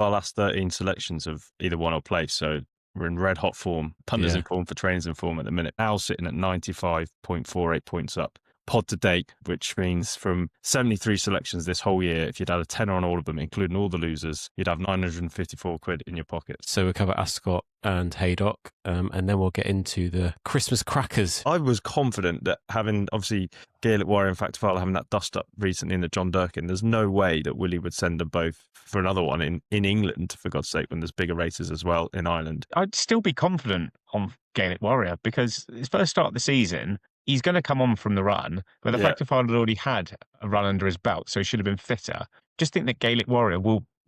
our last 13 selections have either won or placed. So we're in red hot form. Punters in form for trainers in form at the minute. Now sitting at 95.48 points up. Pod to date, which means from 73 selections this whole year, if you'd had a tenner on all of them, including all the losers, you'd have 954 quid in your pocket. So we'll cover Ascot and Haydock, and then we'll get into the Christmas crackers. I was confident that having, obviously, Gaelic Warrior and Factorfile having that dust up recently in the John Durkin, there's no way that Willie would send them both for another one in England, for God's sake, when there's bigger races as well in Ireland. I'd still be confident on Gaelic Warrior because his first start of the season, he's going to come on from the run, but the Factorfile had already had a run under his belt, so he should have been fitter. Just think that Gaelic Warrior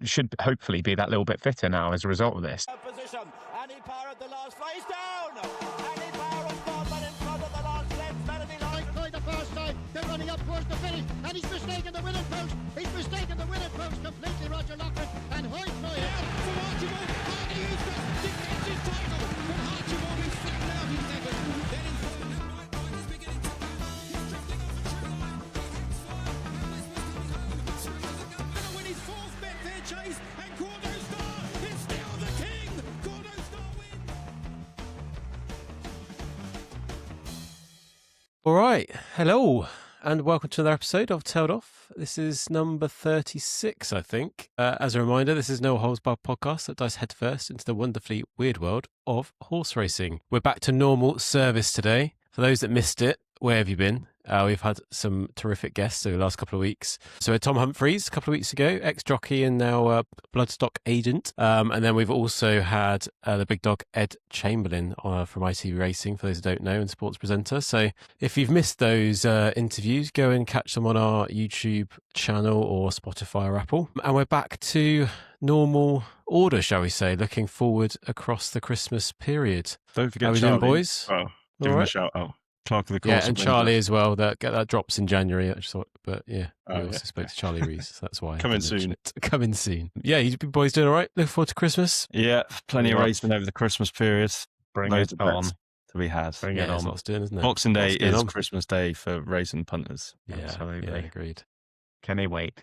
should hopefully be that little bit fitter now as a result of this. Position. Any power at the last flies down. Any power has gone, but in front of the last left. Melody Light by the first time. They're running up towards the finish, and he's mistaken the winning post. He's mistaken the winning post completely. Roger Lockwood and Hoyt Moyer. From Archibald, Hardy is defends his title. From Archibald, he's flattened out in second. Then in front of him, White is beginning to power. He's drifting off the true line. It's far, and this was to become going to win his fourth Betfair Chase, and Cordo Star is still the king. Cordo Star wins. All right, hello, and welcome to another episode of Tailed Off. This is number 36, I think. As a reminder, this is No Holds Barred podcast that dives headfirst into the wonderfully weird world of horse racing. We're back to normal service today. For those that missed it, where have you been? We've had some terrific guests over the last couple of weeks. So Tom Humphreys a couple of weeks ago, ex-jockey and now bloodstock agent. And then we've also had the big dog Ed Chamberlain from ITV Racing, for those who don't know, and sports presenter. So if you've missed those interviews, go and catch them on our YouTube channel or Spotify or Apple. And we're back to normal order, shall we say, looking forward across the Christmas period. Don't forget How we Charlie. doing, boys? Oh, give him a shout out. Clark of the course. Yeah, and Charlie as well. That drops in January. I just thought, but yeah, I also spoke to Charlie Rees. So that's why. Coming soon. Coming soon. Yeah, you boys doing all right? Looking forward to Christmas. Yeah, plenty of racing over the Christmas period. Bring Loads it of on. bets to be had. Bring Yeah, it that's on. what's doing, isn't it? Boxing Day What's going is on? Christmas Day for racing punters. Yeah, Absolutely. yeah, agreed. Can they wait?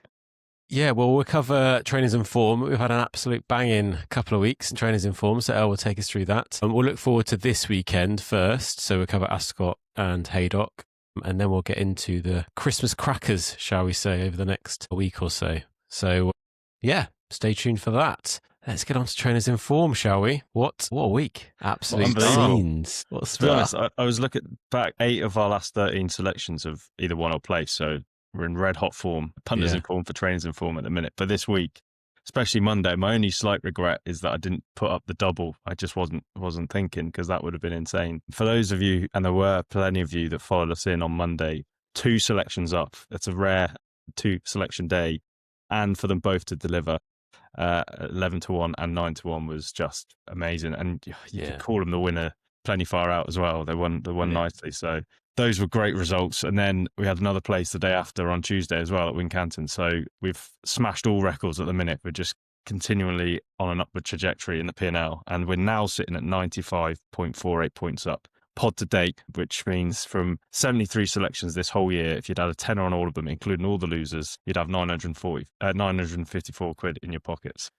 Yeah, well, we'll cover Trainers in Form. We've had an absolute banging couple of weeks in Trainers in Form, so Elle will take us through that. And we'll look forward to this weekend first. So we'll cover Ascot and Haydock, and then we'll get into the Christmas crackers, shall we say, over the next week or so. So, yeah, stay tuned for that. Let's get on to Trainers in Form, shall we? What a week. Absolute Unbelievable. scenes. What's To be honest, I was looking back, 8 of our last 13 selections have either won or placed. So we're in red hot form. Punters in form for trainers in form at the minute. But this week, especially Monday, my only slight regret is that I didn't put up the double. I just wasn't thinking, because that would have been insane. For those of you, and there were plenty of you that followed us in on Monday, 2 selections up. It's a rare 2 selection day, and for them both to deliver 11-1 and 9-1 was just amazing. And you could call them the winner plenty far out as well. They won nicely. So those were great results. And then we had another place the day after on Tuesday as well at Wincanton. So we've smashed all records at the minute. We're just continually on an upward trajectory in the P&L. And we're now sitting at 95.48 points up. Pod to date, which means from 73 selections this whole year, if you'd had a tenner on all of them, including all the losers, you'd have 954 quid in your pockets.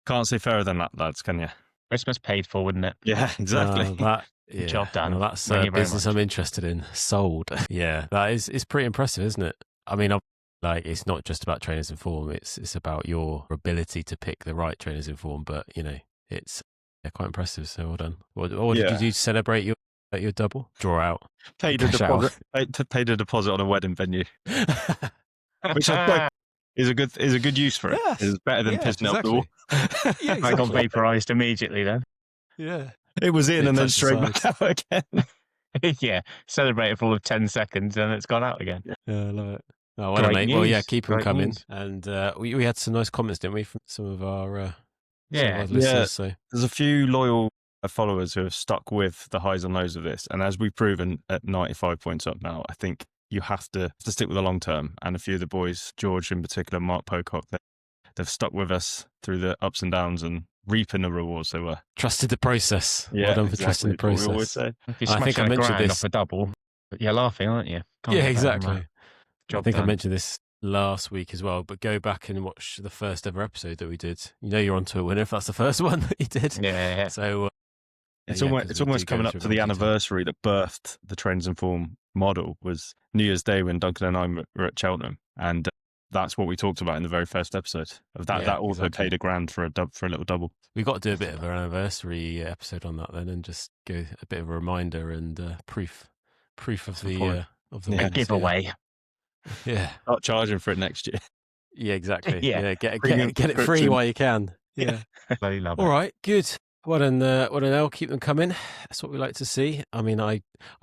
Can't say fairer than that, lads, can you? Christmas paid for, wouldn't it? Yeah, exactly. Job done. Well, that's Thank you very business much. I'm interested in. Sold. Yeah, that is pretty impressive, isn't it? I mean, like, it's not just about trainers in form. It's about your ability to pick the right trainers in form. But it's quite impressive. So well done. What did you do to celebrate your double? Draw out. Paid a deposit on a wedding venue, which I think is a good use for it. Yes. It's better than pissing out the wall. Yeah, I got vaporised immediately then. Yeah. It was in and then Touch straight the back out again. Yeah, celebrated for all of 10 seconons and it's gone out again. Yeah, I love it. Oh, well, Great mate. Well, yeah, news. keep them Great coming. news. And we had some nice comments, didn't we, from some of our Yeah. listeners. So There's a few loyal followers who have stuck with the highs and lows of this. And as we've proven at 95 points up now, I think you have to stick with the long term. And a few of the boys, George in particular, Mark Pocock, they've stuck with us through the ups and downs and reaping the rewards they were. trusted the process. Yeah, Well done for trusting the exactly. What we always process. say. If you I smash think I a mentioned grand this. off a double, you're laughing, aren't you? Can't Yeah, get better than exactly. that. Job I think I done. mentioned this last week as well, but go back and watch the first ever episode that we did. You know you're onto a winner if that's the first one that you did. Yeah. So it's almost coming up to the anniversary that birthed the Trains and Form model. Was New Year's Day when Duncan and I were at Cheltenham, and that's what we talked about in the very first episode of that. That also paid £1,000 for a little double. We've got to do a bit of an anniversary episode on that then, and just go a bit of a reminder and proof of the giveaway. Yeah, not charging for it next year. Yeah, exactly. Yeah, get it free while you can. Yeah, bloody love it. All right, good. Well done, Elle. Keep them coming. That's what we like to see. I mean, I'm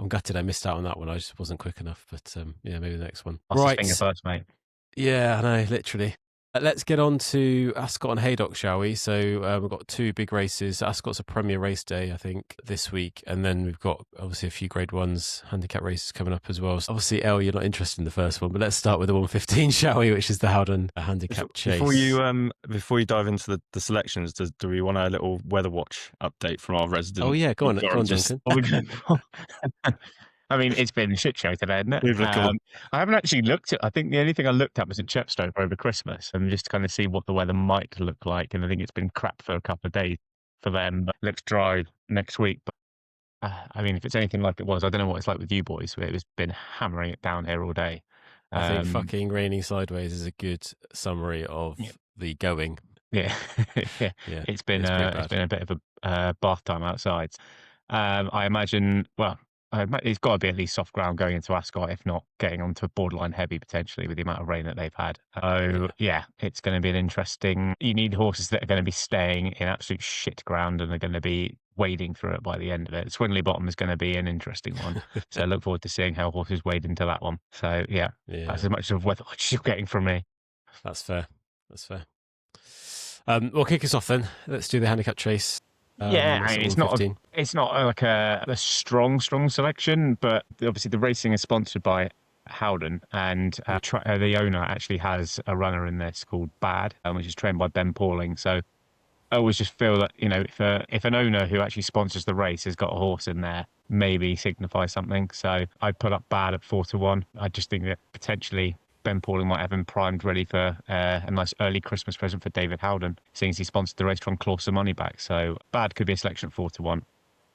gutted I missed out on that one. I just wasn't quick enough. But maybe the next one. Right, finger first, mate. Yeah, I know, literally. Let's get on to Ascot and Haydock, shall we? So we've got 2 big races. Ascot's a premier race day, I think, this week. And then we've got, obviously, a few grade 1s, handicap races coming up as well. So obviously, Elle, you're not interested in the first one, but let's start with the 115, shall we? Which is the Howden Handicap Chase. Before you dive into the selections, do we want a little weather watch update from our resident? Oh, yeah, go on, Duncan. I mean, it's been a shit show today, isn't it? I haven't actually looked at. I think the only thing I looked at was at Chepstow over Christmas, and just to kind of see what the weather might look like. And I think it's been crap for a couple of days for them, but looks dry next week. But I mean, if it's anything like it was, I don't know what it's like with you boys, but it's been hammering it down here all day. I think fucking raining sideways is a good summary of the going. Yeah, It's been a bit of a bath time outside. I imagine. Well. It's got to be at least soft ground going into Ascot, if not getting onto borderline heavy potentially with the amount of rain that they've had. It's going to be an interesting. You need horses that are going to be staying in absolute shit ground and are going to be wading through it by the end of it. Swindley Bottom is going to be an interesting one. So I look forward to seeing how horses wade into that one. So that's as much of weather watch you're getting from me. That's fair. We'll kick us off then. Let's do the handicap chase. It's not like a strong selection, but obviously the racing is sponsored by Howden, and the owner actually has a runner in this called Bad, which is trained by Ben Pauling. So I always just feel that if an owner who actually sponsors the race has got a horse in there, maybe signifies something. So I'd put up Bad at 4-1. I just think that potentially Ben Pauling might have him primed ready for a nice early Christmas present for David Howden, seeing as he sponsored the race, trying to claw some money back. So Bad could be a selection at 4-1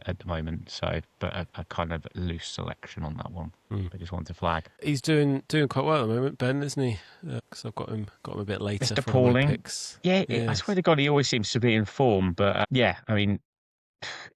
at the moment. So, but a kind of loose selection on that one. I just want to flag. He's doing quite well at the moment, Ben, isn't he? Because I've got him a bit later. Mr. Pauling. I swear to God, he always seems to be in form. But I mean,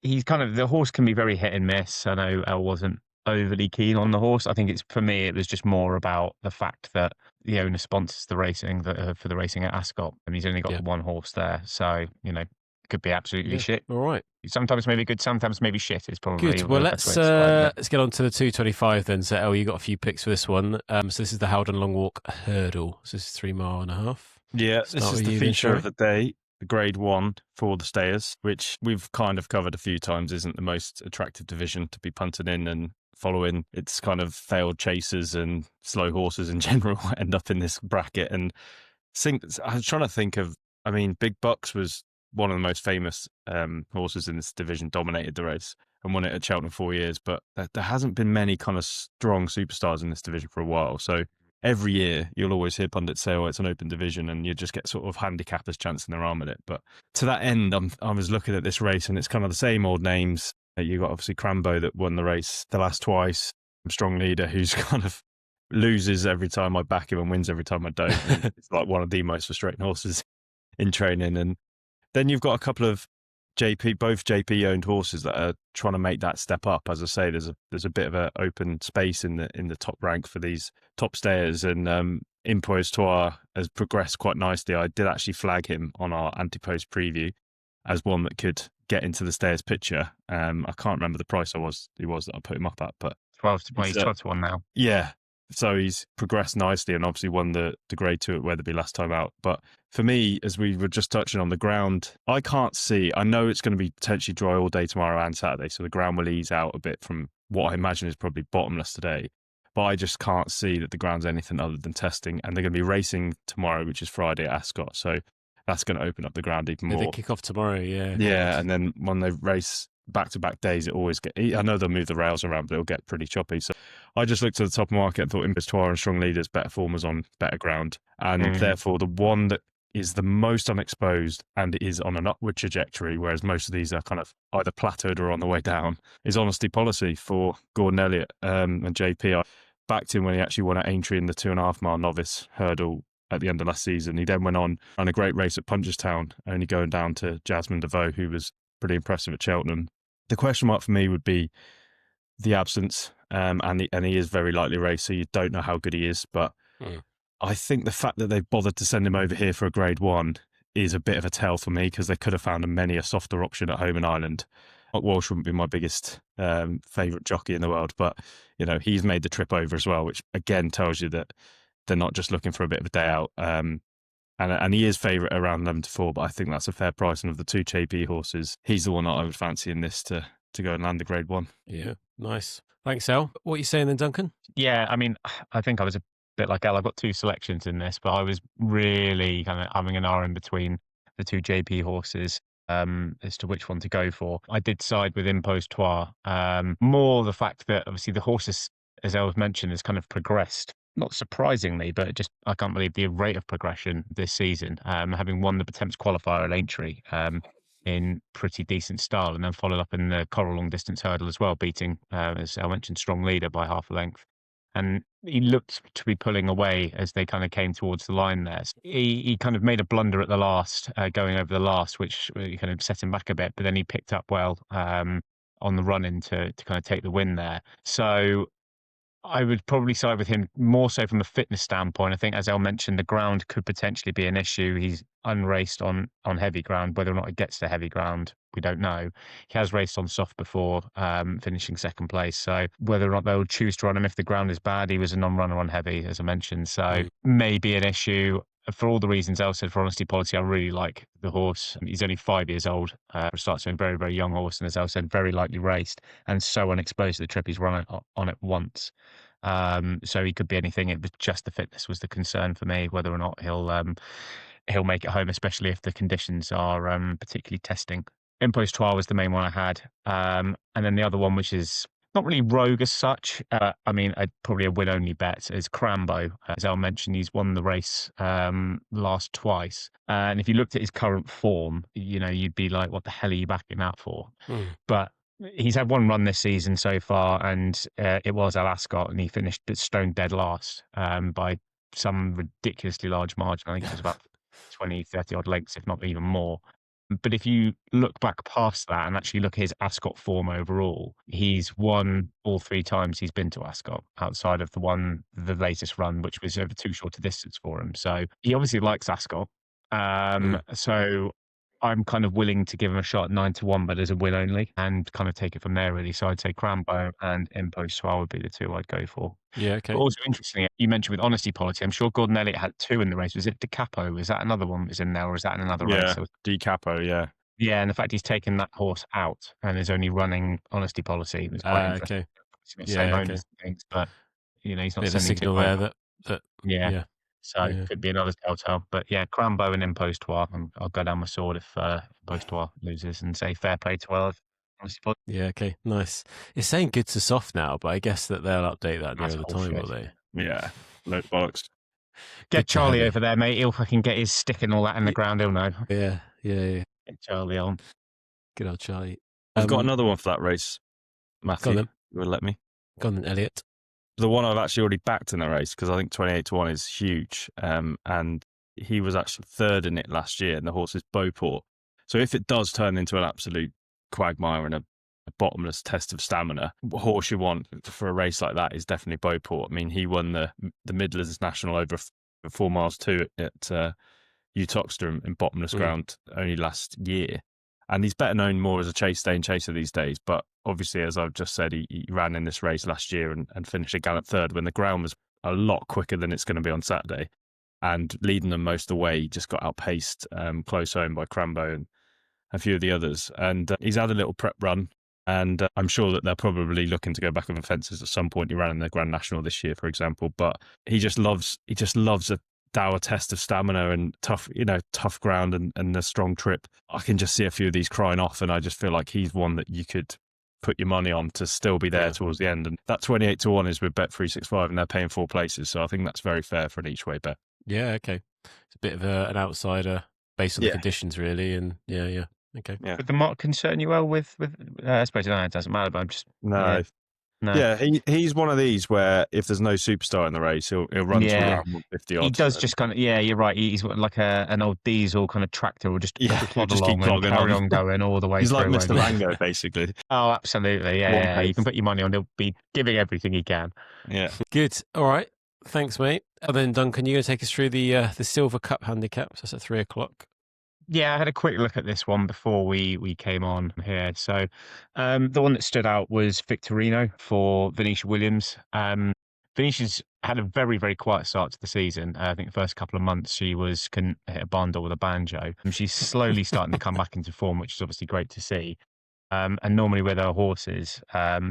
he's the horse can be very hit and miss. I know Elle wasn't overly keen on the horse. I think for me it was just more about the fact that the owner sponsors the racing for the racing at Ascot, and he's only got one horse there, so it could be absolutely shit. All right, sometimes maybe good, sometimes maybe shit. Is probably good. Well, let's get on to the 225 then. So Elle, you got a few picks for this one. So this is the Howden Long Walk Hurdle. So this is 3.5 miles. Yeah, this is the feature of the day. The grade 1 for the stayers, which we've kind of covered a few times, isn't the most attractive division to be punted in and following. It's kind of failed chasers and slow horses in general end up in this bracket. And I was trying to think of, I mean, Big Bucks was one of the most famous horses in this division, dominated the race and won it at Cheltenham 4 years. But there hasn't been many kind of strong superstars in this division for a while. So every year you'll always hear pundits say, it's an open division, and you just get sort of handicappers chancing their arm at it. But to that end, I was looking at this race and it's kind of the same old names. You got obviously Crambo that won the race the last twice, strong leader who's kind of loses every time I back him and wins every time I don't. It's like one of the most frustrating horses in training. And then you've got a couple of both JP owned horses that are trying to make that step up. As I say, there's a bit of an open space in the top rank for these top stayers, and Impostoire has progressed quite nicely. I did actually flag him on our anti-post preview as one that could get into the stayers picture. I can't remember the price he was that I put him up at, but 12-1 now. Yeah. So he's progressed nicely and obviously won the grade 2 at Weatherby last time out. But for me, as we were just touching on the ground, I can't see. I know it's going to be potentially dry all day tomorrow and Saturday, so the ground will ease out a bit from what I imagine is probably bottomless today. But I just can't see that the ground's anything other than testing. And they're going to be racing tomorrow, which is Friday at Ascot. So that's going to open up the ground even more. They kick off tomorrow, yeah. Yeah, and then when they race back-to-back days, it always I know they'll move the rails around, but it'll get pretty choppy. So I just looked at the top of the market and thought Impostoire and Strong Leaders, better form was on better ground. And therefore, the one that is the most unexposed and is on an upward trajectory, whereas most of these are kind of either plateaued or on the way down, is Honesty Policy for Gordon Elliott and JP. I backed him when he actually won at Aintree in the 2.5 mile novice hurdle at the end of last season. He then went on a great race at Punchestown, only going down to Jasmine DeVoe, who was pretty impressive at Cheltenham. The question mark for me would be the absence, and he is very lightly raced, so you don't know how good he is. But I think the fact that they've bothered to send him over here for a Grade 1 is a bit of a tell for me, because they could have found many a softer option at home in Ireland. Walsh wouldn't be my biggest favourite jockey in the world, but he's made the trip over as well, which again tells you that they're not just looking for a bit of a day out. And he is favourite around 11-4, but I think that's a fair price. And of the two JP horses, he's the one that I would fancy in this to go and land a Grade 1. Yeah, nice. Thanks, Al. What are you saying then, Duncan? Yeah, I mean, I think I was a bit like Al. I've got two selections in this, but I was really kind of having an hour in between the two JP horses as to which one to go for. I did side with Impostoire. More the fact that obviously the horses, as Al mentioned, has kind of progressed. Not surprisingly, but just I can't believe the rate of progression this season. Having won the Temps qualifier at Aintree in pretty decent style, and then followed up in the Coral long distance hurdle as well, beating, as I mentioned, Strong Leader by half a length. And he looked to be pulling away as they kind of came towards the line there. So he kind of made a blunder at the last, going over the last, which really kind of set him back a bit, but then he picked up well on the run-in to kind of take the win there. So I would probably side with him more so from a fitness standpoint. I think, as El mentioned, the ground could potentially be an issue. He's unraced on heavy ground. Whether or not he gets to heavy ground, we don't know. He has raced on soft before, finishing second place. So whether or not they'll choose to run him if the ground is bad, he was a non-runner on heavy, as I mentioned. So maybe an issue. For all the reasons El said for Honesty Policy, I really like the horse. He's only 5 years old. Starts with a very, very young horse. And as El said, very lightly raced and so unexposed to the trip. He's run on it once. So he could be anything. It was just the fitness was the concern for me, whether or not he'll make it home, especially if the conditions are particularly testing. Impostoire was the main one I had. And then the other one, which is not really rogue as such. I mean, probably a win-only bet is Crambo. As Al mentioned, he's won the race last twice. And if you looked at his current form, you'd be like, what the hell are you backing that for? But he's had one run this season so far, and it was at Ascot, and he finished stone dead last by some ridiculously large margin. I think it was about 20, 30 odd lengths, if not even more. But if you look back past that and actually look at his Ascot form overall, he's won all 3 times he's been to Ascot, outside of the latest run, which was over too short a distance for him. So he obviously likes Ascot. So I'm kind of willing to give him a shot at 9-1, but as a win only, and kind of take it from there, really. So I'd say Crambo and Impostoire would be the two I'd go for. Yeah, okay. But also interestingly, you mentioned with Honesty Policy, I'm sure Gordon Elliott had 2 in the race. Was it De Capo? Is that another one that was in there, or is that in another race? De Capo, yeah. Yeah, and the fact he's taken that horse out and is only running Honesty Policy was quite interesting. Okay. Same owners and things, but he's not There's a sending signal there that yeah. So it could be another telltale. But yeah, Crambo and Impostoire. I'll go down my sword if Impostoire loses and say fair play to Honesty Policy. Yeah, okay, nice. It's saying good to soft now, but I guess that they'll update that near the time, will they? Yeah, no bollocks. Get Charlie over there, mate. He'll fucking get his stick and all that in the ground. He'll know. Yeah. Get Charlie on. Good old Charlie. I've got another one for that race, Matthew. Go on then. You will let me? Go on then, Elliot. The one I've actually already backed in the race, because I think 28-1 is huge. And he was actually third in it last year, and the horse is Beauport. So if it does turn into an absolute quagmire and a bottomless test of stamina, what horse you want for a race like that is definitely Beauport. I mean, he won the Midlands National over 4 miles 2 at Utoxter in bottomless ground only last year. And he's better known more as a chase staying chaser these days. But obviously, as I've just said, he ran in this race last year and finished a gallop third when the ground was a lot quicker than it's going to be on Saturday. And leading them most of the way, he just got outpaced close home by Crambo and a few of the others. And he's had a little prep run. And I'm sure that they're probably looking to go back over fences at some point. He ran in the Grand National this year, for example. But he just loves a dour test of stamina and tough ground and a strong trip. I can just see a few of these crying off, and I just feel like he's one that you could put your money on to still be there towards the end. And that 28-1 is with Bet365, and they're paying 4 places. So I think that's very fair for an each way bet. Yeah, okay. It's a bit of an outsider based on the conditions, really. And okay. Yeah. Would the mark concern you well with I suppose it doesn't matter, but I'm just... No. No. Yeah, he's one of these where if there's no superstar in the race, he'll run to around 150 odds. He does just kind of, you're right. He's like an old diesel kind of tractor. Will just plod just along keep and carry on going all the way He's through. like Mr. Rango, basically. Oh, absolutely. Yeah. You can put your money on. He'll be giving everything he can. Yeah. Good. All right. Thanks, mate. And then, Duncan, you're going to take us through the Silver Cup handicap. So that's at 3:00. Yeah, I had a quick look at this one before we came on here. So the one that stood out was Victorino for Venetia Williams. Venetia's had a very, very quiet start to the season. I think the first couple of months she couldn't hit a barn door with a banjo. And she's slowly starting to come back into form, which is obviously great to see. And normally with her horses,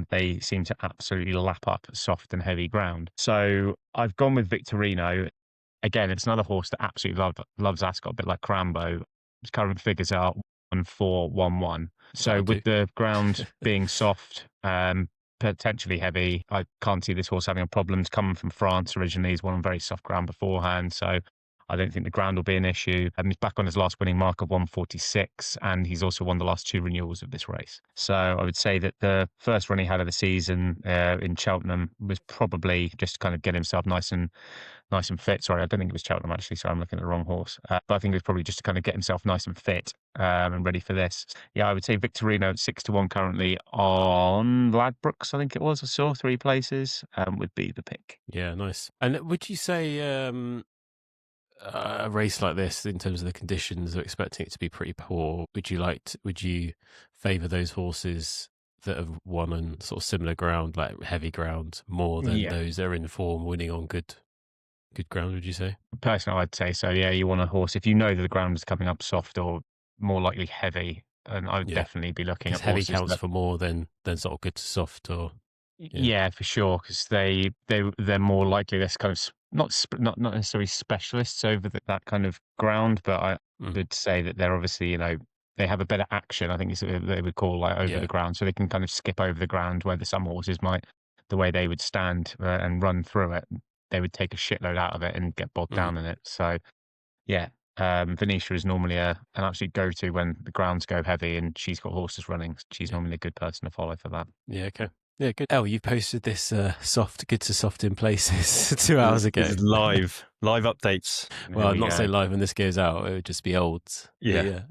they seem to absolutely lap up soft and heavy ground. So I've gone with Victorino. Again, it's another horse that absolutely loves Ascot, a bit like Crambo. His current figures are 1-4-1-1. So with the ground being soft, potentially heavy, I can't see this horse having a problem. He's coming from France originally. He's won on very soft ground beforehand. So I don't think the ground will be an issue. He's back on his last winning mark of 146, and he's also won the last 2 renewals of this race. So I would say that the first run he had of the season in Cheltenham was probably just to kind of get himself nice and fit. Sorry, I don't think it was Cheltenham, actually. Sorry, I'm looking at the wrong horse. But I think it was probably just to kind of get himself nice and fit and ready for this. Yeah, I would say Victorino at 6-1 currently on Ladbrokes, I think it was. I saw 3 places would be the pick. Yeah, nice. And would you say a race like this, in terms of the conditions, are expecting it to be pretty poor? Would you favour those horses that have won on sort of similar ground, like heavy ground, more than those that are in form winning on good ground, would you say? Personally, I'd say so. Yeah, you want a horse, if you know that the ground is coming up soft or more likely heavy, and I would definitely be looking at heavy horses counts for more than sort of good to soft, or yeah, for sure, because they're more likely this kind of not necessarily specialists over that kind of ground, but I would say that they're obviously, they have a better action, I think is what they would call over the ground, so they can kind of skip over the ground, where some horses might, the way they would stand and run through it, they would take a shitload out of it and get bogged down in it. So yeah, Venetia is normally an absolute go-to when the grounds go heavy and she's got horses running. She's normally a good person to follow for that. Yeah, okay. Yeah, good. You posted this good to soft in places 2 hours ago. This is live updates. Well, I'm not saying live when this goes out. It would just be old. Yeah.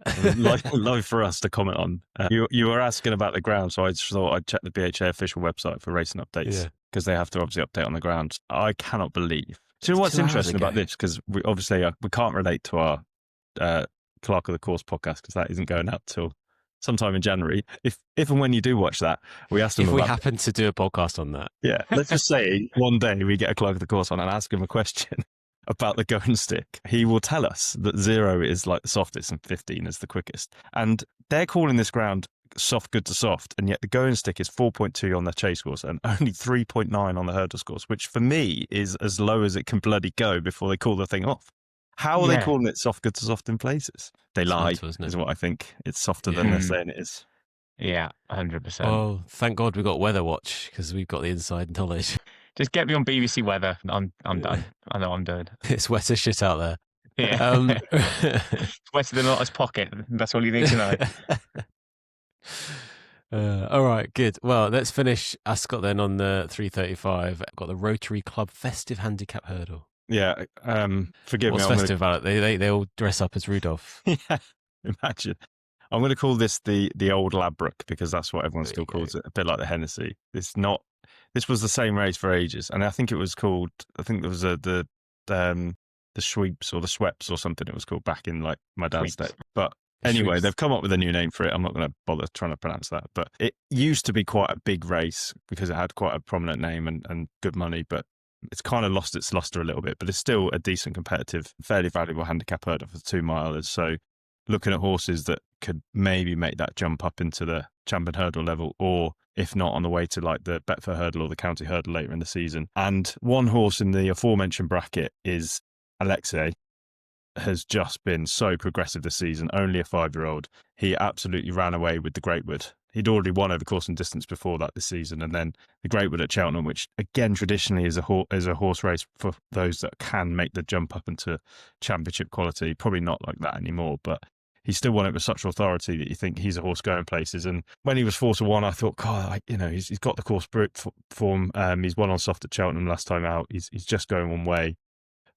live for us to comment on. You were asking about the ground, so I just thought I'd check the BHA official website for racing updates, because they have to obviously update on the ground. I cannot believe. Do you know what's interesting about this? Because we obviously we can't relate to our Clerk of the Course podcast, because that isn't going out till sometime in January. If and when you do watch that, we asked them if we happen to do a podcast on that. Yeah, let's just say one day we get a Clerk of the Course on and ask him a question about the going stick. He will tell us that 0 is like the softest and 15 is the quickest. And they're calling this ground soft, good to soft, and yet the going stick is 4.2 on the chase course and only 3.9 on the hurdles course, which for me is as low as it can bloody go before they call the thing off. How are they calling it soft, good to soft in places? They lie, is what I think. It's softer than they're saying it is. Yeah, 100%. Oh, thank God we got Weather Watch, because we've got the inside knowledge. Just get me on BBC Weather. I'm done. I know I'm done. It's wet as shit out there. Yeah. It's wetter than Otter's pocket. That's all you need to know. All right, good. Well, let's finish Ascot then on the 3:35. Got the Rotary Club Festive Handicap Hurdle. Yeah, forgive What's me. festive about it? They all dress up as Rudolph. Yeah, imagine. I'm going to call this the old Ladbroke, because that's what everyone still calls it. A bit like the Hennessy. This was the same race for ages, and I think it was called. I think there was the Sweeps or the Sweps or something. It was called back in like my dad's day. But anyway, they've come up with a new name for it. I'm not going to bother trying to pronounce that. But it used to be quite a big race because it had quite a prominent name and good money, but it's kind of lost its luster a little bit, but it's still a decent, competitive, fairly valuable handicap hurdle for 2 milers. So looking at horses that could maybe make that jump up into the champion hurdle level, or if not, on the way to like the Betfair hurdle or the county hurdle later in the season. And one horse in the aforementioned bracket is Alexei. Has just been so progressive this season, only a 5-year-old. He absolutely ran away with the Greatwood. he'd already won over course and distance before that this season. And then the Great Wood at Cheltenham, which again, traditionally is a horse race for those that can make the jump up into championship quality. Probably not like that anymore, but he still won it with such authority that you think he's a horse going places. And when he was 4-1, I thought, God, he's got the course form. He's won on soft at Cheltenham last time out. He's just going one way.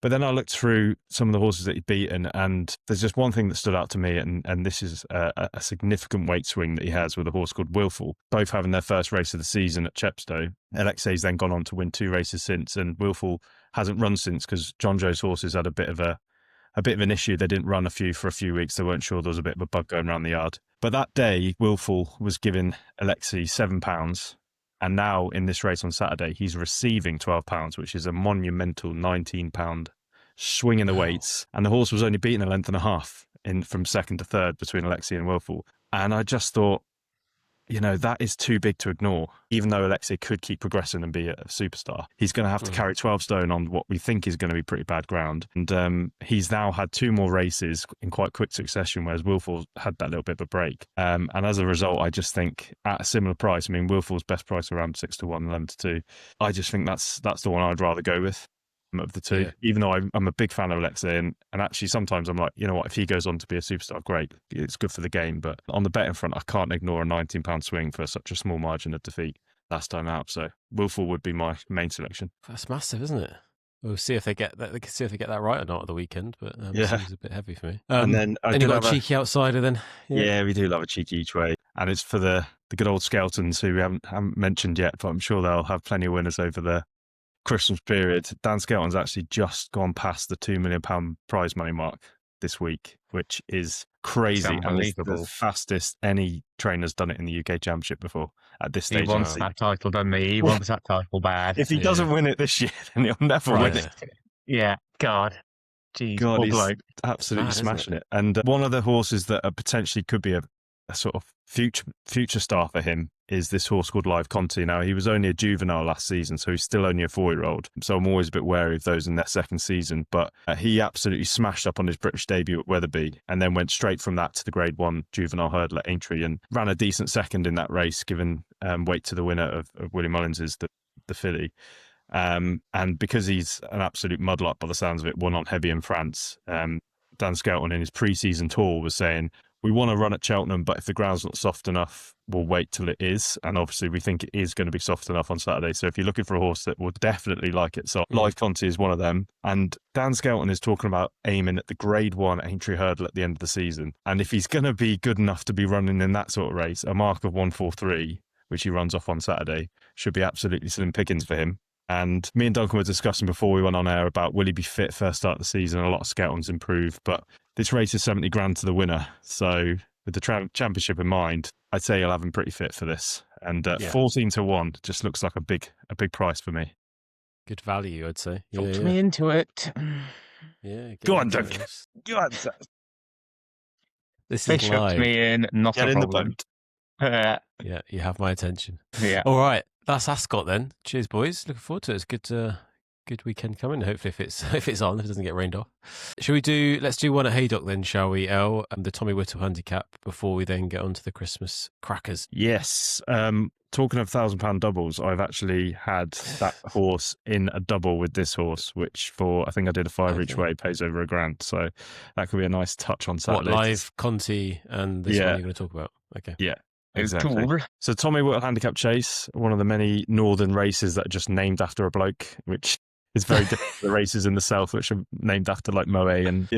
But then I looked through some of the horses that he'd beaten, and there's just one thing that stood out to me, and this is a significant weight swing that he has with a horse called Whittle, both having their first race of the season at Chepstow. Alexei's then gone on to win 2 races since, and Whittle hasn't run since because John Joe's horses had a bit of an issue. They didn't run for a few weeks. They weren't sure. There was a bit of a bug going around the yard. But that day, Whittle was giving Alexei £7. And now in this race on Saturday, he's receiving £12, which is a monumental £19 swing in the weights. And the horse was only beaten a length and a half from second to third between Alexei and Whittle. And I just thought, that is too big to ignore. Even though Alexei could keep progressing and be a superstar, he's going to have to carry 12 stone on what we think is going to be pretty bad ground. And he's now had 2 more races in quite quick succession, whereas Whittle had that little bit of a break. And as a result, I just think at a similar price, Whittle's best price around 6-1, 11-2. I just think that's the one I'd rather go with of the 2, even though I'm a big fan of Alexei, and actually sometimes I'm like, if he goes on to be a superstar, great, it's good for the game. But on the betting front, I can't ignore a £19 swing for such a small margin of defeat last time out. So Whittle would be my main selection. That's massive, isn't it? We'll see if they get that. They can see if they get that right or not at the weekend. But it seems a bit heavy for me. And then you got a cheeky outsider then. Yeah, we do love a cheeky each way, and it's for the good old Skeltons who we haven't mentioned yet, but I'm sure they'll have plenty of winners over the Christmas period. Dan Skelton's actually just gone past the £2 million prize money mark this week, which is crazy. And it's the fastest any trainer's done it in the UK Championship before at this stage. He wants that title, doesn't he? He wants that title bad. If he doesn't win it this year, then he'll never win it. Yeah, God. Jeez, God, he's absolutely smashing it. And one of the horses that potentially could be a sort of future star for him is this horse called Live Conti. Now, he was only a juvenile last season, so he's still only a 4-year-old. So I'm always a bit wary of those in their second season. But he absolutely smashed up on his British debut at Wetherby and then went straight from that to the Grade 1 juvenile hurdle at Aintree and ran a decent second in that race, giving weight to the winner of Willie Mullins's, the filly. And because he's an absolute mudlark by the sounds of it, won on heavy in France, Dan Skelton in his pre-season tour was saying, we want to run at Cheltenham, but if the ground's not soft enough, we'll wait till it is. And obviously, we think it is going to be soft enough on Saturday. So if you're looking for a horse that will definitely like it, so Live Conti is one of them. And Dan Skelton is talking about aiming at the Grade 1 Aintree hurdle at the end of the season. And if he's going to be good enough to be running in that sort of race, a mark of 1:43, which he runs off on Saturday, should be absolutely slim pickings for him. And me and Duncan were discussing before we went on air about will he be fit first start of the season. A lot of Skelton's improved, but this race is 70 grand to the winner. So with the championship in mind, I'd say he'll have him pretty fit for this. And 14-1 just looks like a big price for me. Good value, I'd say. Talk me into it. Yeah. Go on, Duncan. Go on. This Fish is live. me in, not Get a in problem. the boat. Yeah, you have my attention. Yeah. All right, that's Ascot then. Cheers, boys. Looking forward to it. It's good weekend coming. Hopefully, if it's on, if it doesn't get rained off. Let's do one at Haydock then, shall we, El? The Tommy Whittle handicap before we then get on to the Christmas crackers. Yes. Talking of £1,000 doubles, I've actually had that horse in a double with this horse, which I think I did a 5 each way, pays over £1,000. So that could be a nice touch on Saturday. What, Live Conti and this one you're going to talk about? Okay. Yeah. Exactly. So Tommy Whittle Handicap Chase, one of the many northern races that are just named after a bloke, which is very different to the races in the south, which are named after like Moe and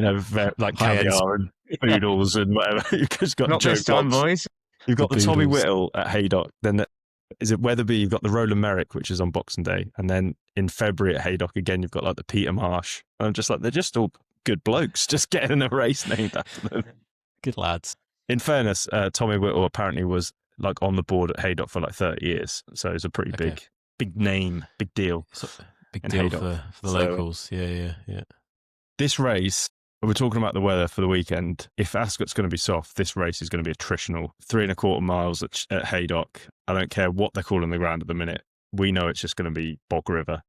like caviar and poodles and whatever. You've just got not this time, boys. You've got the Tommy Whittle at Haydock. Then is it Wetherby? You've got the Roland Merrick, which is on Boxing Day, and then in February at Haydock again, you've got like the Peter Marsh. And I'm just like, they're just all good blokes, just getting a race named after them. Good lads. In fairness, Tommy Whittle apparently was like on the board at Haydock for like 30 years. So it's a pretty big name, big deal. Big deal for the locals. Yeah. This race, we're talking about the weather for the weekend. If Ascot's going to be soft, this race is going to be attritional. 3.25 miles at Haydock. I don't care what they're calling the ground at the minute. We know it's just going to be bog river.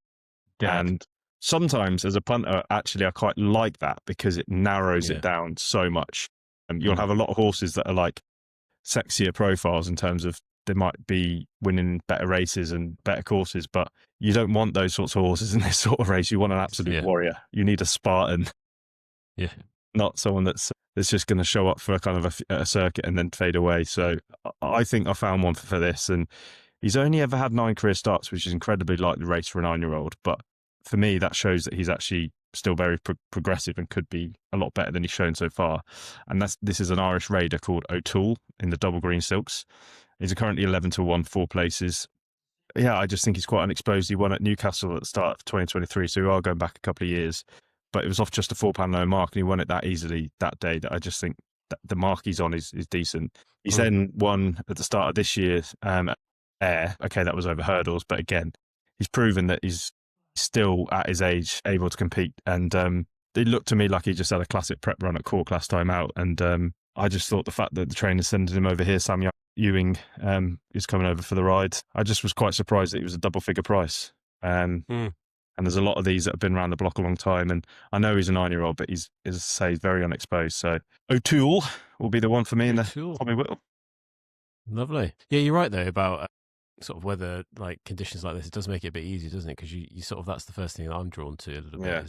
And sometimes as a punter, actually, I quite like that because it narrows it down so much. And you'll have a lot of horses that are like sexier profiles in terms of they might be winning better races and better courses, but you don't want those sorts of horses in this sort of race. You want an absolute warrior. You need a Spartan, not someone that's just going to show up for a kind of a circuit and then fade away. So I think I found one for this, and he's only ever had 9 career starts, which is incredibly light the race for a 9-year-old. But for me, that shows that he's actually still very progressive and could be a lot better than he's shown so far. And this is an Irish raider called O'Toole in the double green silks. He's currently 11-1, 4 places. Yeah, I just think he's quite unexposed. He won at Newcastle at the start of 2023, so we are going back a couple of years. But it was off just a £4 low mark, and he won it that easily that day. That I just think that the mark he's on is decent. He's then won at the start of this year Air. Okay, that was over hurdles, but again, he's proven that he's still at his age able to compete. And it looked to me like he just had a classic prep run at Cork last time out. And I just thought the fact that the trainer's sending him over here, Sam Ewing, is coming over for the ride. I just was quite surprised that he was a double figure price. And there's a lot of these that have been around the block a long time. And I know he's a 9-year-old, but he's, as I say, he's very unexposed. So O'Toole will be the one for me in the Tommy Whittle. Lovely. Yeah, you're right, though, about sort of weather, like conditions like this. It does make it a bit easier, doesn't it? Because you sort of, that's the first thing that I'm drawn to a little bit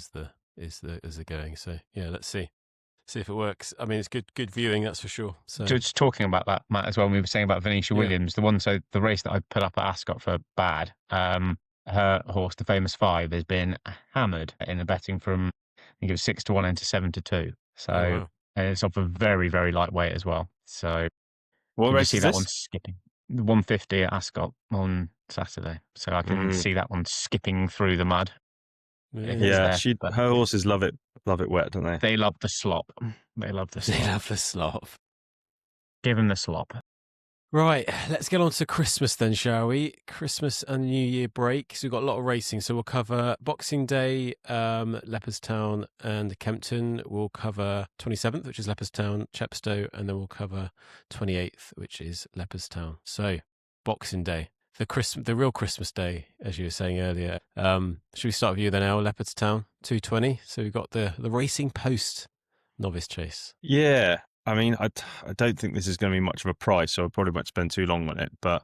is the going. So, yeah, let's see if it works. I mean, it's good viewing, that's for sure. So just talking about that, Matt, as well, we were saying about Venetia Williams, the race that I put up at Ascot for Bad, her horse, the Famous Five, has been hammered in the betting from, I think it was 6-1 into 7-2. So and it's off a very, very lightweight as well. So what race see is that this? one skipping? The 150 at Ascot on Saturday. So I can see that one skipping through the mud. Yeah, her horses love it wet, don't they? They love the slop. They love the slop. Give them the slop. Right, let's get on to Christmas then, shall we? Christmas and New Year break. So we've got a lot of racing. So we'll cover Boxing Day, Leopardstown and Kempton. We'll cover 27th, which is Leopardstown, Chepstow, and then we'll cover 28th, which is Leopardstown. So Boxing Day, the real Christmas day, as you were saying earlier. Should we start with you then, Al? Leopardstown, 220. So we've got the Racing Post novice chase. Yeah. I mean, I don't think this is going to be much of a price, so I probably won't spend too long on it. But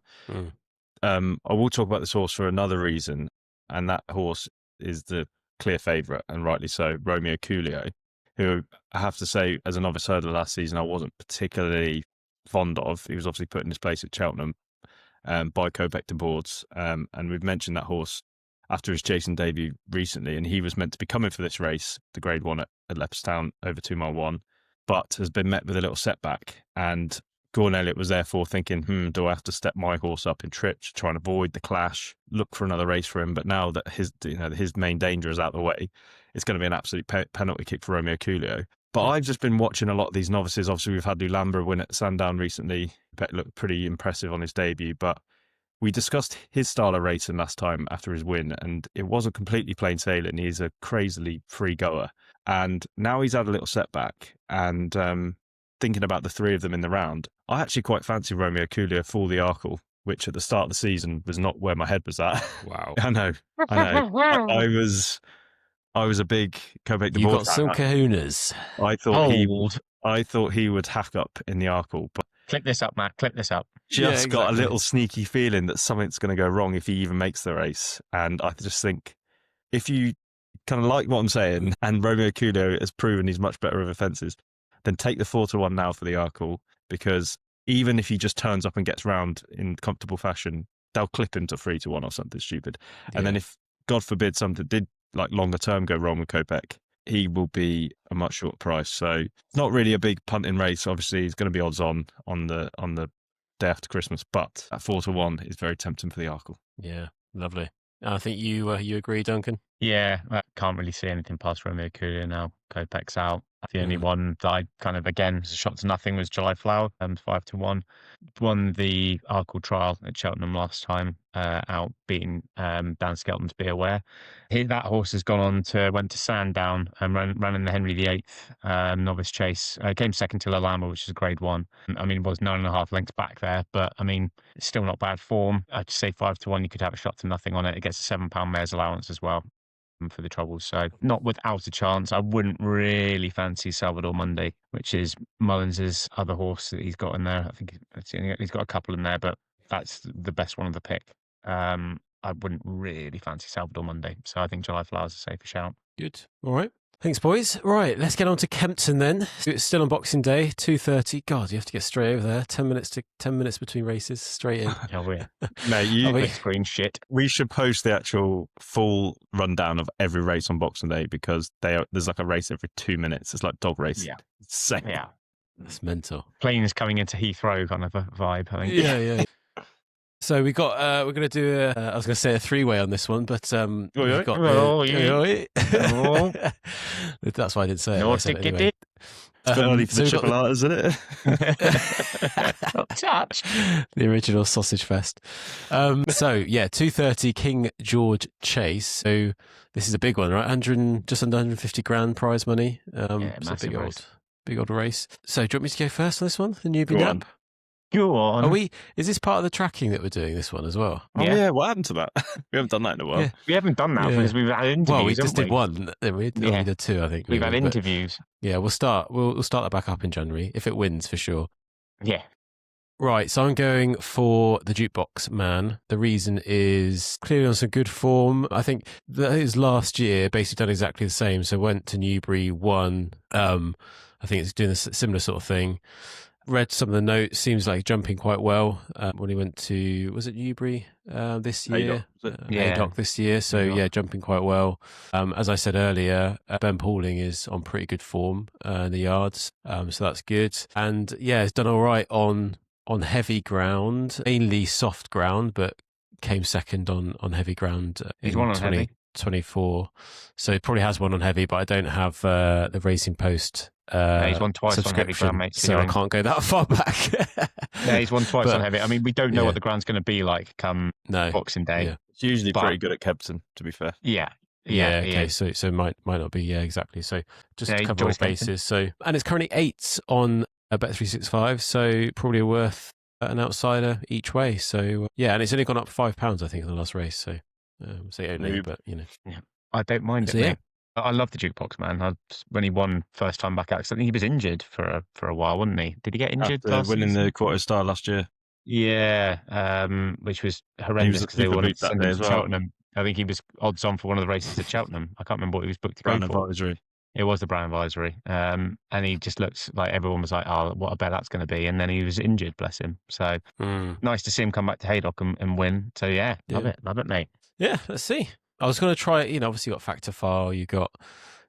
I will talk about this horse for another reason, and that horse is the clear favourite, and rightly so, Romeo Coolio, who I have to say, as a novice hurdler last season, I wasn't particularly fond of. He was obviously put in his place at Cheltenham by Kopeck de Boards, and we've mentioned that horse after his chasing debut recently, and he was meant to be coming for this race, the Grade 1 at Leopardstown over 2 mile 1. But has been met with a little setback. And Gordon Elliott was therefore thinking, do I have to step my horse up in trip to try and avoid the clash, look for another race for him? But now that his main danger is out of the way, it's going to be an absolute penalty kick for Romeo Coolio. But I've just been watching a lot of these novices. Obviously, we've had Lulambra win at Sandown recently. Looked pretty impressive on his debut. But we discussed his style of racing last time after his win, and it wasn't completely plain sailing. He's a crazily free goer. And now he's had a little setback, and thinking about the 3 of them in the round, I actually quite fancy Romeo Coolio for the Arkle, which at the start of the season was not where my head was at. Wow. I know. I was a big Kopeck de Boards. You got some kahunas. I thought he would hack up in the Arkle, but clip this up, Matt. Clip this up. Got a little sneaky feeling that something's going to go wrong if he even makes the race. And I just think if you kind of like what I'm saying, and Romeo Coolio has proven he's much better over fences, then take the 4-1 now for the Arkle, because even if he just turns up and gets round in comfortable fashion, they'll clip him to 3-1 or something stupid. And then if, God forbid, something did like longer term go wrong with Kopeck, he will be a much shorter price. So it's not really a big punting race. Obviously, he's going to be odds on the day after Christmas, but at 4-1 is very tempting for the Arkle. Yeah, lovely. I think you agree, Duncan. Yeah, I can't really see anything past Romeo Coolio now. Kopeck's out. The only one that I kind of, again, was a shot to nothing was July Flower, 5-1. Won the Arkle trial at Cheltenham last time, out beating Dan Skelton's Be Aware. That horse has gone on went to Sandown and ran in the Henry VIII novice chase. Came second to Lulambra, which is Grade 1. I mean, it was 9.5 lengths back there, but I mean, it's still not bad form. I'd say 5-1, you could have a shot to nothing on it. It gets a £7 mare's allowance as well. for the troubles. So not without a chance. I wouldn't really fancy Salvador Monday, which is Mullins's other horse that he's got in there. I think he's got a couple in there, but that's the best one of the pick. I wouldn't really fancy Salvador Monday. So I think July Flowers is a safer shout. Good. All right. Thanks, boys. Right, let's get on to Kempton then. It's still on Boxing Day, 2:30. God, you have to get straight over there. 10 minutes between races, straight in. Oh, we're Mate, screen shit. We should post the actual full rundown of every race on Boxing Day because there's like a race every 2 minutes. It's like dog racing. Yeah. Same. Yeah. That's mental. Planes coming into Heathrow kind of a vibe, I think. Yeah. So we're going to do I was going to say a three-way on this one, but we've got that's why I didn't say no it. ticket. Anyway. It's a bit early for the chipolatas, isn't it? Not touched. The original sausage fest. 2:30 King George Chase. So this is a big one, right? Just under 150 grand prize money. It's a big old race. So do you want me to go first on this one? The newbie nap? Go on. Is this part of the tracking that we're doing this one as well? Oh yeah, what happened to that? We haven't done that in a while. Yeah. We haven't done that because we've had interviews. Well, we just did one. Then we did two, I think. We've had interviews. Yeah, we'll start that back up in January if it wins for sure. Yeah. Right, so I'm going for the Jukebox Man. The reason is clearly on some good form. I think that his last year basically done exactly the same. So went to Newbury, won. I think it's doing a similar sort of thing. Read some of the notes. Seems like jumping quite well when he went to, was it Newbury this year? Haydock this year. So jumping quite well. As I said earlier, Ben Pauling is on pretty good form in the yards. So that's good. And he's done all right on heavy ground, mainly soft ground, but came second on heavy ground. He's won on heavy. 24. So he probably has one on heavy, but I don't have the Racing Post he's won twice on heavy ground, mate. So I can't go that far back. He's won twice on heavy. I mean, we don't know what the ground's going to be like come Boxing Day. Yeah. It's usually pretty good at Kempton, to be fair. Yeah. Okay. So might not be. Yeah, exactly. So just to cover all bases. So and it's currently 8s on Bet365. So probably worth an outsider each way. So and it's only gone up £5, I think, in the last race. So say only, but you know. Yeah. I don't mind it. Mate. I love the Jukebox Man. When he won first time back out, I think he was injured for a while, wasn't he? Did he get injured after winning the Quarter Star last year? Yeah, which was horrendous because they wanted to send him to Cheltenham. I think he was odds on for one of the races at Cheltenham. I can't remember what he was booked to go for. Advisory. It was the Brown Advisory. And he just looked like everyone was like, oh, what a bet that's going to be. And then he was injured, bless him. So nice to see him come back to Haydock and win. So love it, mate. Yeah, let's see. I was going to try, obviously you got Factorfile, you got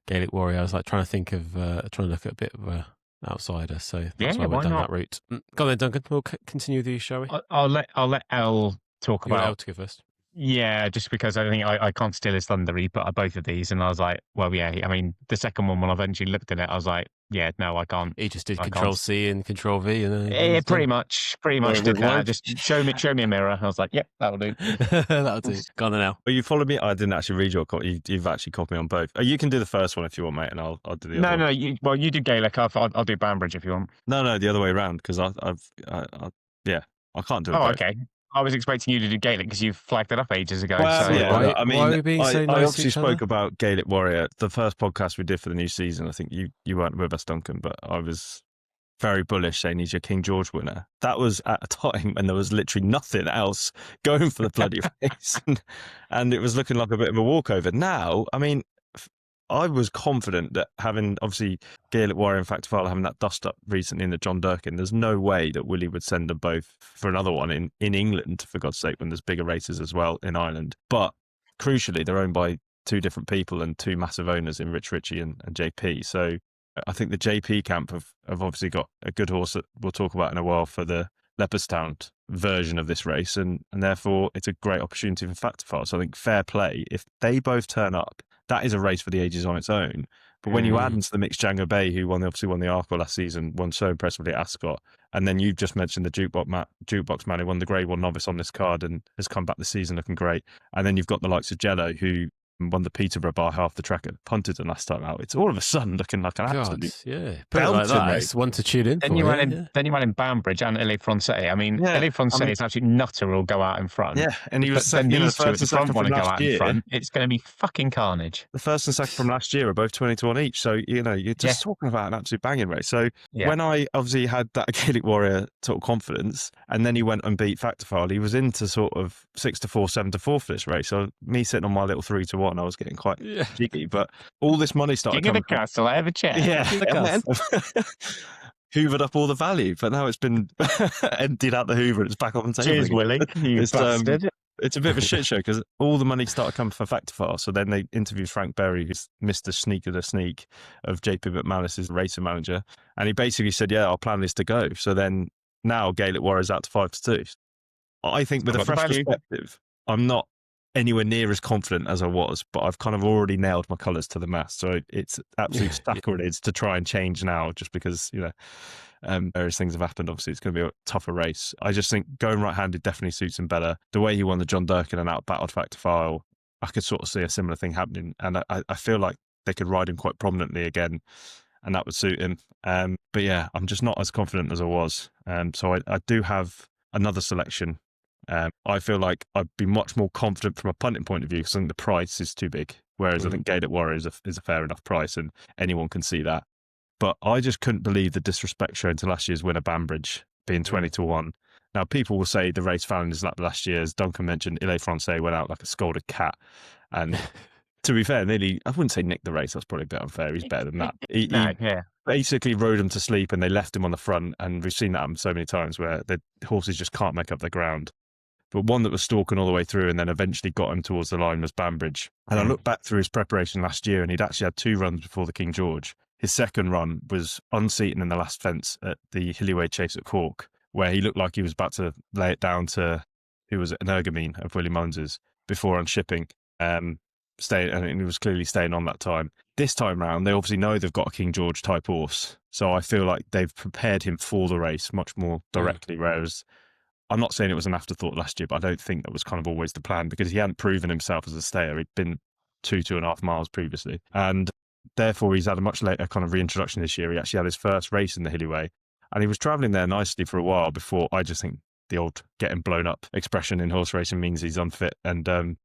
Gaelic Warrior. I was like trying to think of, trying to look at a bit of an outsider. So that's why I went down that route. Go on then, Duncan. We'll continue with you, shall we? I'll let Elle talk about. Elle to go first. Yeah, just because I think I can't steal his thunder. He put both of these, and I was like, well, yeah. I mean, the second one, when I eventually looked at it, I was like, yeah, no, I can't. He just did Control-C and Control-V, and then pretty much did that. Just show me a mirror. I was like, yep, that'll do. That'll do. Go on then, now. Well, you followed me. I didn't actually read your copy. You've actually copied me on both. You can do the first one if you want, mate, and I'll do the other. No. You do Gaelic. I'll do Banbridge if you want. No, the other way around because I can't do it. Oh, okay. I was expecting you to do Gaelic because you flagged it up ages ago. Well, I mean, why are we being so nice I obviously to each spoke other? about Gaelic Warrior, the first podcast we did for the new season. I think you weren't with us, Duncan, but I was very bullish saying he's your King George winner. That was at a time when there was literally nothing else going for the bloody race. And it was looking like a bit of a walkover. Now, I mean, I was confident that having, obviously, Gaelic Warrior and Factorfile having that dust-up recently in the John Durkin, there's no way that Willie would send them both for another one in England, for God's sake, when there's bigger races as well in Ireland. But crucially, they're owned by two different people and two massive owners in Rich Ritchie and JP. So I think the JP camp have obviously got a good horse that we'll talk about in a while for the Leopardstown version of this race. And therefore, it's a great opportunity for Factorfile. So I think fair play. If they both turn up, that is a race for the ages on its own. But when you add into the mix Django Bay, who obviously won the Arco last season, won so impressively at Ascot, and then you've just mentioned the Jukebox Man who won the Grade 1 Novice on this card and has come back this season looking great. And then you've got the likes of Jello, who won the Peterborough by half the track at Punterton last time out. It's all of a sudden looking like an absolute Put it like that. mate. It's one to tune in. Then you ran in Banbridge and Ile Francais. I mean, Ile Francais is absolute nutter will go out in front. Yeah, and he was then second, these two at the front want to go out year. in front. It's going to be fucking carnage. The first and second from last year are both 20-1 each. So, you're just talking about an absolute banging race. So when I obviously had that Gaelic Warrior sort of confidence, and then he went and beat Factorfile, he was into sort of 6-4, 7-4 for this race. So me sitting on my little 3-1, I was getting quite cheeky. But all this money started coming. King of the castle, I have a chair. Yeah. Hoovered up all the value, but now it's been emptied out the Hoover and it's back on the table. Cheers, Willie. You bastard. It's a bit of a shit show because all the money started coming for Factorfile. So then they interviewed Frank Berry, who's Mr. Sneak of the Sneak of JP McManus's racing manager. And he basically said, our plan is to go. So then now Gaelic Warrior's out to 5-2. I think with a fresh perspective, I'm not anywhere near as confident as I was, but I've kind of already nailed my colours to the mast. So it's absolute sacrilege to try and change now just because, various things have happened. Obviously, it's going to be a tougher race. I just think going right-handed definitely suits him better. The way he won the John Durkin and out-battled Factorfile, I could sort of see a similar thing happening. And I feel like they could ride him quite prominently again, and that would suit him. But yeah, I'm just not as confident as I was. So I do have another selection. I feel like I'd be much more confident from a punting point of view because I think the price is too big. Whereas I think Gaelic Warrior is a fair enough price and anyone can see that. But I just couldn't believe the disrespect shown to last year's winner, Banbridge, being 20-1. Now, people will say the race fell in his lap last year. As Duncan mentioned, Ile Francais went out like a scolded cat. And to be fair, I wouldn't say nicked the race. That's probably a bit unfair. He's better than that. He basically rode him to sleep and they left him on the front. And we've seen that happen so many times where the horses just can't make up their ground. But one that was stalking all the way through and then eventually got him towards the line was Banbridge. And I looked back through his preparation last year and he'd actually had 2 runs before the King George. His second run was unseating in the last fence at the Hilliway Chase at Cork, where he looked like he was about to lay it down to, who was it, an Ergamine of Willie Muns's before unshipping. And he was clearly staying on that time. This time round, they obviously know they've got a King George type horse. So I feel like they've prepared him for the race much more directly, whereas I'm not saying it was an afterthought last year, but I don't think that was kind of always the plan because he hadn't proven himself as a stayer. He'd been 2.5 miles previously. And therefore, he's had a much later kind of reintroduction this year. He actually had his first race in the Hilliway. And he was travelling there nicely for a while before I just think the old getting blown up expression in horse racing means he's unfit. And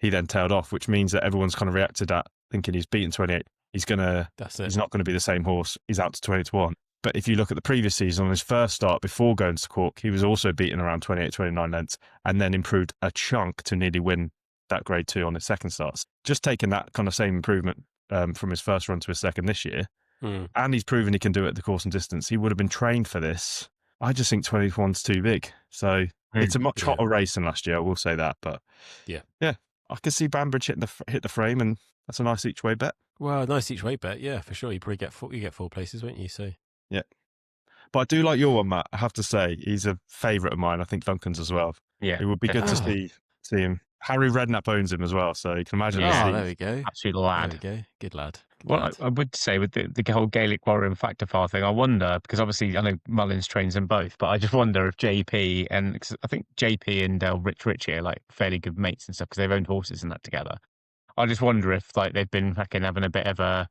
he then tailed off, which means that everyone's kind of reacted at thinking he's beaten 28. He's not going to be the same horse. He's out to 20-1. But if you look at the previous season, on his first start before going to Cork, he was also beaten around 28, 29 lengths and then improved a chunk to nearly win that Grade 2 on his second starts. Just taking that kind of same improvement from his first run to his second this year, and he's proven he can do it at the course and distance. He would have been trained for this. I just think 21's too big. So it's a much hotter race than last year, I will say that. But yeah, I can see Banbridge hit the frame, and that's a nice each way bet. Well, nice each way bet, yeah, for sure. You probably get 4 places, won't you? So yeah. But I do like your one, Matt. I have to say, he's a favourite of mine. I think Duncan's as well. Yeah, it would be good to see him. Harry Redknapp owns him as well, so you can imagine. There we go. Absolute lad. There we go. Good lad. I would say with the whole Gaelic Warrior and Factorfile thing, I wonder, because obviously I know Mullins trains them both, but I just wonder if JP and cause I think JP and Rich Ritchie are like fairly good mates and stuff because they've owned horses and that together. I just wonder if like they've been fucking having a bit of a,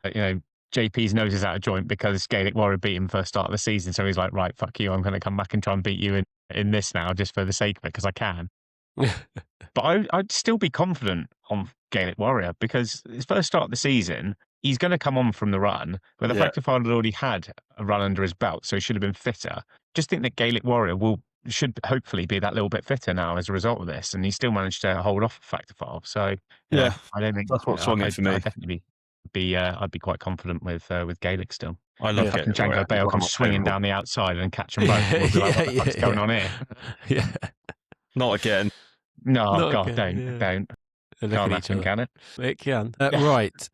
JP's nose is out of joint because Gaelic Warrior beat him first start of the season. So he's like, right, fuck you. I'm going to come back and try and beat you in this now just for the sake of it because I can. But I'd still be confident on Gaelic Warrior because his first start of the season, he's going to come on from the run where the Factorfile had already had a run under his belt. So he should have been fitter. Just think that Gaelic Warrior should hopefully be that little bit fitter now as a result of this. And he still managed to hold off Factorfile. So I don't think that's what swung it for me. I'd definitely I'd be quite confident with Gaelic still. I love it. Django Bale comes swinging down the outside and catch them both. We'll be like, what the fuck's going on here? Yeah. Not again. No, Not God, again, don't. Can't happen, can it? It can. Right.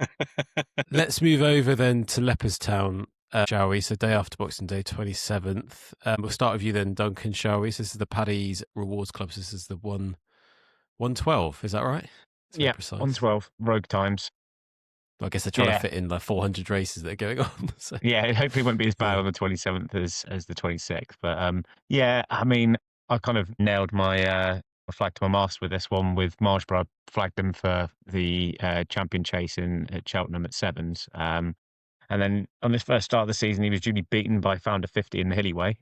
Let's move over then to Leopardstown, shall we? So day after Boxing Day, 27th. We'll start with you then, Duncan, shall we? So this is the Paddy's Rewards Club. So this is the 112, is that right? Yeah, 112, Rogue Times. I guess they're trying to fit in like 400 races that are going on. So. Yeah, it hopefully won't be as bad on the 27th as the 26th. But I mean, I kind of nailed my I flagged him a master with this one with Marshborough. I flagged him for the champion chase at Cheltenham at Sevens. And then on his first start of the season, he was duly beaten by Founder 50 in the Hilly Way,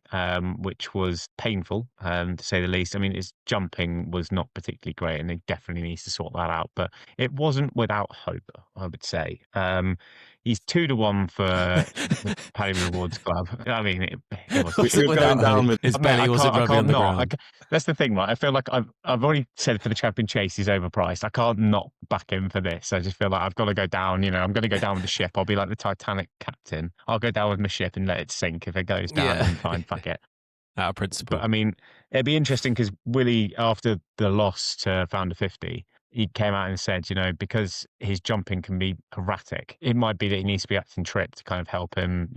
which was painful, to say the least. I mean, his jumping was not particularly great, and he definitely needs to sort that out. But it wasn't without hope, I would say. He's 2-1 for the Paddy Rewards Club. I mean, it was. We're going down with his belly wasn't rubbing on the ground. That's the thing, right? I feel like I've already said for the champion chase he's overpriced. I can't not back him for this. I just feel like I've got to go down. I'm going to go down with the ship. I'll be like the Titanic captain. I'll go down with my ship and let it sink. If it goes down, then fine, fuck it. Out of principle. But I mean, it'd be interesting because Willie, after the loss to Founder 50, he came out and said, because his jumping can be erratic, it might be that he needs to be acting trip to kind of help him,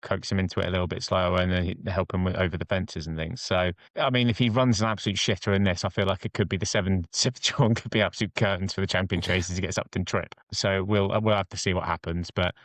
coax him into it a little bit slower and then help him over the fences and things. So, I mean, if he runs an absolute shitter in this, I feel like it could be the 7-1 could be absolute curtains for the champion chase as he gets up in trip. So we'll have to see what happens. But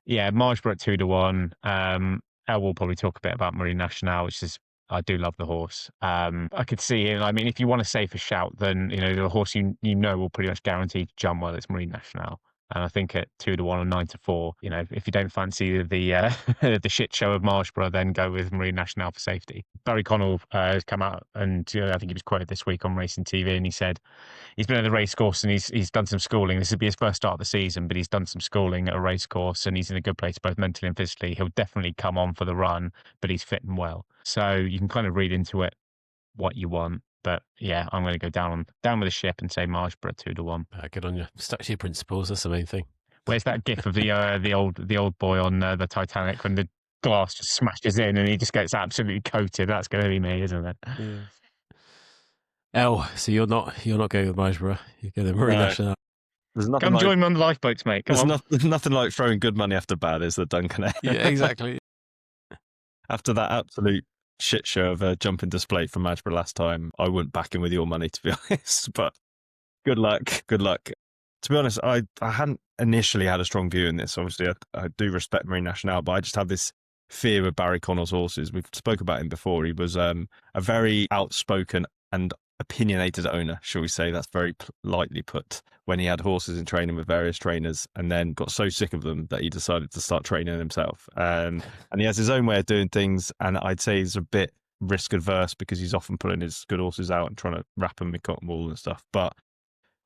yeah, Marshborough at 2-1. El will probably talk a bit about Marine Nationale, which is, I do love the horse. I could see him. I mean, if you want a safer shout, then the horse you know will pretty much guarantee to jump well. It's Marine Nationale, and I think at 2-1 or 9-4, if you don't fancy the the shit show of Marshborough, then go with Marine Nationale for safety. Barry Connell has come out and I think he was quoted this week on Racing TV, and he said he's been at the race course and he's done some schooling. This will be his first start of the season, but he's done some schooling at a race course and he's in a good place both mentally and physically. He'll definitely come on for the run, but he's fit and well. So you can kind of read into it what you want. But yeah, I'm going to go down with the ship and say Marshborough 2-1. Good on you. Stuck to your principles. That's the main thing. Where's that gif of the old boy on the Titanic when the glass just smashes in and he just gets absolutely coated? That's going to be me, isn't it? Yeah. So you're not going with Marshborough. You're going with Marine Nationale. Come join me on the lifeboats, mate. There's nothing like throwing good money after bad, is the Duncan? Yeah, exactly. After that absolute shit show of a jumping display from Marshborough last time, I wouldn't back him with your money, to be honest. But good luck. To be honest, I hadn't initially had a strong view in this. Obviously, I do respect Marine Nationale, but I just have this fear of Barry Connell's horses. We've spoke about him before. He was a very outspoken and opinionated owner, shall we say. That's very lightly put. When he had horses in training with various trainers and then got so sick of them that he decided to start training himself. And he has his own way of doing things. And I'd say he's a bit risk adverse because he's often pulling his good horses out and trying to wrap them with cotton wool and stuff. But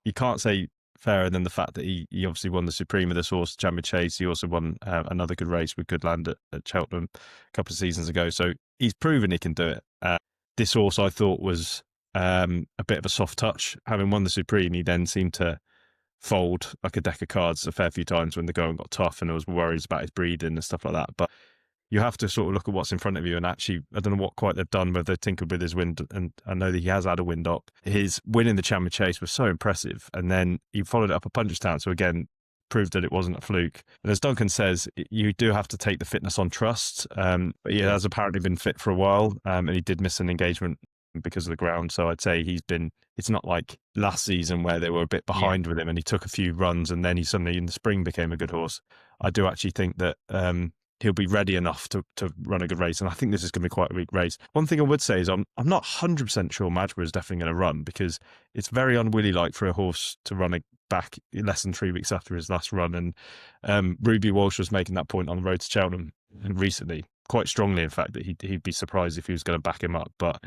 you can't say fairer than the fact that he obviously won the Supreme of this horse, Champion Chase. He also won another good race with Good Land at Cheltenham a couple of seasons ago. So he's proven he can do it. This horse I thought was a bit of a soft touch. Having won the Supreme, he then seemed to fold like a deck of cards a fair few times when the going got tough and there was worries about his breeding and stuff like that. But you have to sort of look at what's in front of you, and actually, I don't know what quite they've done, whether they've tinkered with his wind, and I know that he has had a wind up. His win in the Champion Chase was so impressive, and then he followed it up at Punchestown, so again, proved that it wasn't a fluke. And as Duncan says, you do have to take the fitness on trust, but he has apparently been fit for a while, and he did miss an engagement because of the ground. So I'd say it's not like last season where they were a bit behind with him and he took a few runs and then he suddenly in the spring became a good horse. I do actually think that he'll be ready enough to run a good race. And I think this is going to be quite a weak race. One thing I would say is I'm not 100% sure Marshborough is definitely going to run because it's very unwilly-like for a horse to run back less than 3 weeks after his last run. And Ruby Walsh was making that point on the road to Cheltenham recently, quite strongly, in fact, that he'd be surprised if he was going to back him up. But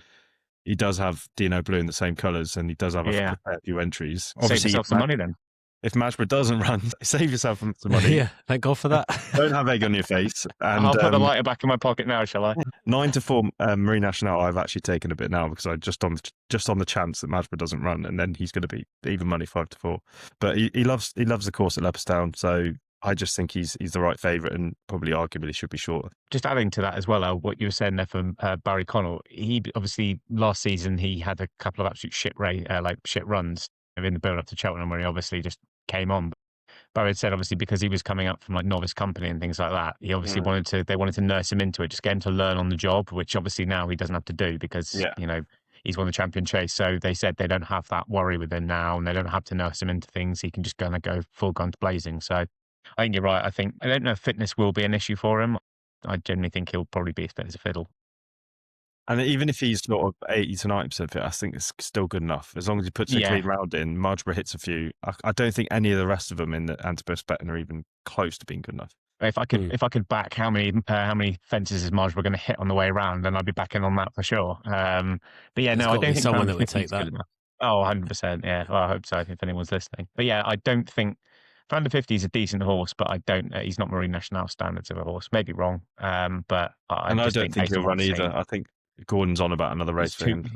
he does have Dino Blue in the same colours and he does have a few entries. Obviously, save yourself some money then. If Marshborough doesn't run, save yourself some money. Yeah, thank God for that. Don't have egg on your face. And, I'll put the lighter back in my pocket now, shall I? 9-4 Marine Nationale, I've actually taken a bit now because I just on the chance that Marshborough doesn't run, and then he's going to be even money 5-4. But he loves the course at Leopardstown, so I just think he's the right favourite and probably arguably should be shorter. Just adding to that as well, what you were saying there from Barry Connell, he obviously last season he had a couple of absolute shit runs in the build up to Cheltenham where he obviously just came on. Barry had said obviously because he was coming up from like novice company and things like that, he obviously they wanted to nurse him into it, just get him to learn on the job, which obviously now he doesn't have to do because he's won the Champion Chase. So they said they don't have that worry with him now and they don't have to nurse him into things. He can just go full guns blazing. So I think you're right. I don't know if fitness will be an issue for him. I generally think he'll probably be as fit as a fiddle. And even if he's sort of 80 to 90% fit, I think it's still good enough. As long as he puts a clean round in, Marlborough hits a few. I don't think any of the rest of them in the Antibus betting are even close to being good enough. If I could back how many fences is Marlborough going to hit on the way around, then I'd be backing on that for sure. But yeah, no, I don't think someone that would take that. Oh, 100%. Yeah, well, I hope so. If anyone's listening, but yeah, I don't think Thunder 50 is a decent horse, but I don't. He's not Marine National standards of a horse. Maybe wrong, but I don't think he'll run either. I think Gordon's on about another race for him.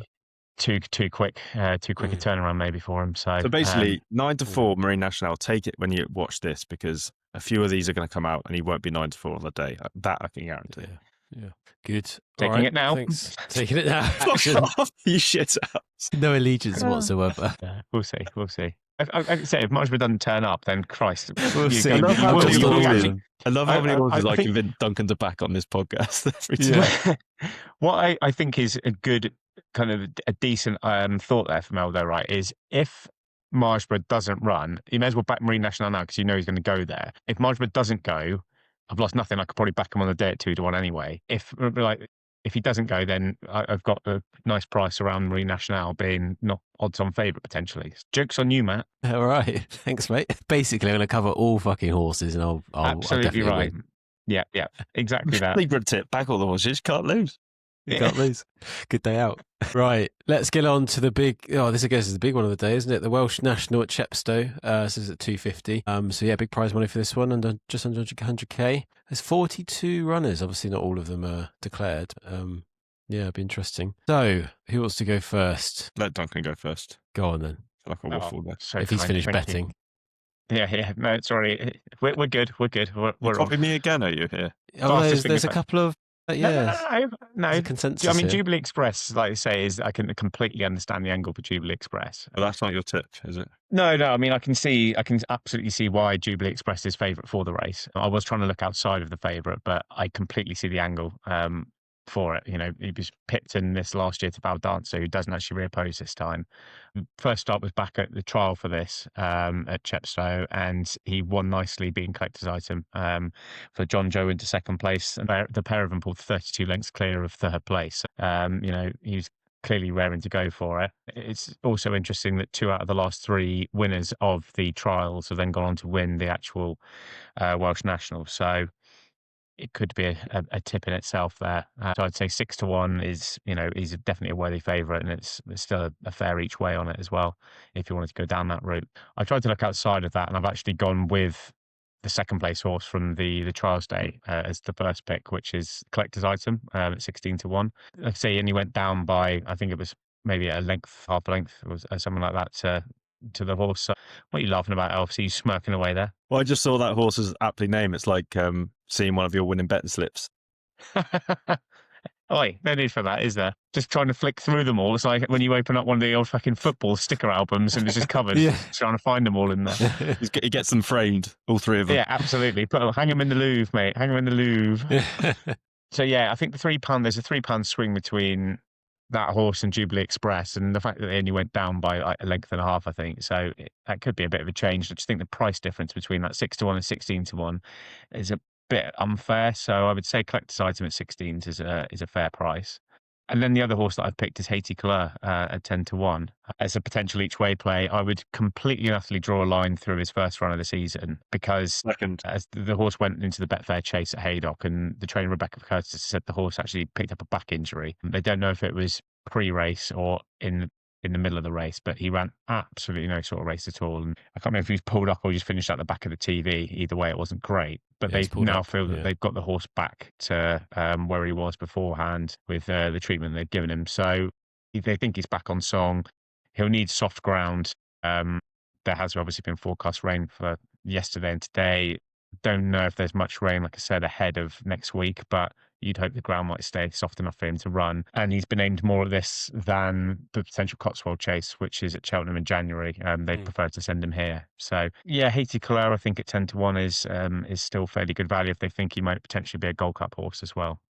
Too quick a turnaround maybe for him. So basically, 9-4 Marine National. Take it when you watch this because a few of these are going to come out and he won't be 9-4 on the day. That I can guarantee. Yeah. Good. Taking it now. Thanks. Taking it now. Fuck off, you shit out. No allegiance whatsoever. Yeah, we'll see. I say if Marshall doesn't turn up, then Christ, we'll see. I love how many horses I convince Duncan to back on this podcast every time. What I think is a good kind of a decent thought there from Eldo, right, is if Marshall doesn't run, you may as well back Marine National now because you know he's going to go there. If Marshall doesn't go, I've lost nothing. I could probably back him on the day at 2-1 anyway. If he doesn't go, then I've got a nice price around Marine National being not odds-on favourite potentially. Joke's on you, Matt. All right, thanks, mate. Basically, I'm going to cover all fucking horses, and I'll absolutely I'll right. Win. Yeah, exactly that. Libra tip: back all the horses, can't lose. You can't lose. Good day out. Right, let's get on to the big. Oh, this I guess is the big one of the day, isn't it? The Welsh National at Chepstow. This is at 250. So yeah, big prize money for this one, and just under 100k. There's 42 runners. Obviously, not all of them are declared. Yeah, it'd be interesting. So, who wants to go first? Let Duncan go first. Go on then. Like a waffle there. So if he's finished betting. Yeah. No, sorry. We're good. We're copying me again, are you here? Oh, there's a couple of no. Consensus. I mean, Jubilee Express, like I say, is I can completely understand the angle for Jubilee Express. But that's not your tip, is it? No. I mean, I can absolutely see why Jubilee Express is favourite for the race. I was trying to look outside of the favourite, but I completely see the angle for it. You know, he was pipped in this last year to Valdanza, who doesn't actually reoppose this time. First start was back at the trial for this at Chepstow, and he won nicely, being collector's item for John Joe into second place. And the pair of them pulled 32 lengths clear of third place. You know, he was clearly raring to go for it. It's also interesting that 2 out of the last 3 winners of the trials have then gone on to win the actual Welsh National. So it could be a tip in itself there. So I'd say 6-1 is, you know, he's definitely a worthy favourite, and it's still a fair each way on it as well, if you wanted to go down that route. I tried to look outside of that, and I've actually gone with the second place horse from the trials day as the first pick, which is collector's item at 16-1. Like I say, he only went down by, I think it was maybe a length, half a length, or something like that to the horse. So what are you laughing about, Elf? Are you smirking away there? Well, I just saw that horse's aptly name. It's like seeing one of your winning betting slips. Oi, no need for that, is there? Just trying to flick through them all. It's like when you open up one of the old fucking football sticker albums and it's just covered. Trying to find them all in there. He gets them framed, all 3 of them. Yeah, absolutely. Hang them in the Louvre, mate. Hang them in the Louvre. So yeah, I think there's a £3 swing between that horse and Jubilee Express, and the fact that they only went down by like a length and a half, I think. So that could be a bit of a change. I just think the price difference between that 6-1 and 16-1 is a bit unfair. So I would say collector's item at 16 is a fair price. And then the other horse that I've picked is Haiti Couleur at 10-1 as a potential each way play. I would completely and utterly draw a line through his first run of the season because as the horse went into the Betfair Chase at Haydock, and the trainer Rebecca Curtis said the horse actually picked up a back injury. They don't know if it was pre-race or in the middle of the race, but he ran absolutely no sort of race at all. And I can't remember if he was pulled up or just finished at the back of the TV. Either way, it wasn't great. But they now feel that they've got the horse back to where he was beforehand with the treatment they've given him. So they think he's back on song. He'll need soft ground. There has obviously been forecast rain for yesterday and today. Don't know if there's much rain, like I said, ahead of next week, but you'd hope the ground might stay soft enough for him to run. And he's been aimed more at this than the potential Cotswold Chase, which is at Cheltenham in January. They'd prefer to send him here. So yeah, Haiti Couleur, I think at 10-1 is still fairly good value if they think he might potentially be a Gold Cup horse as well.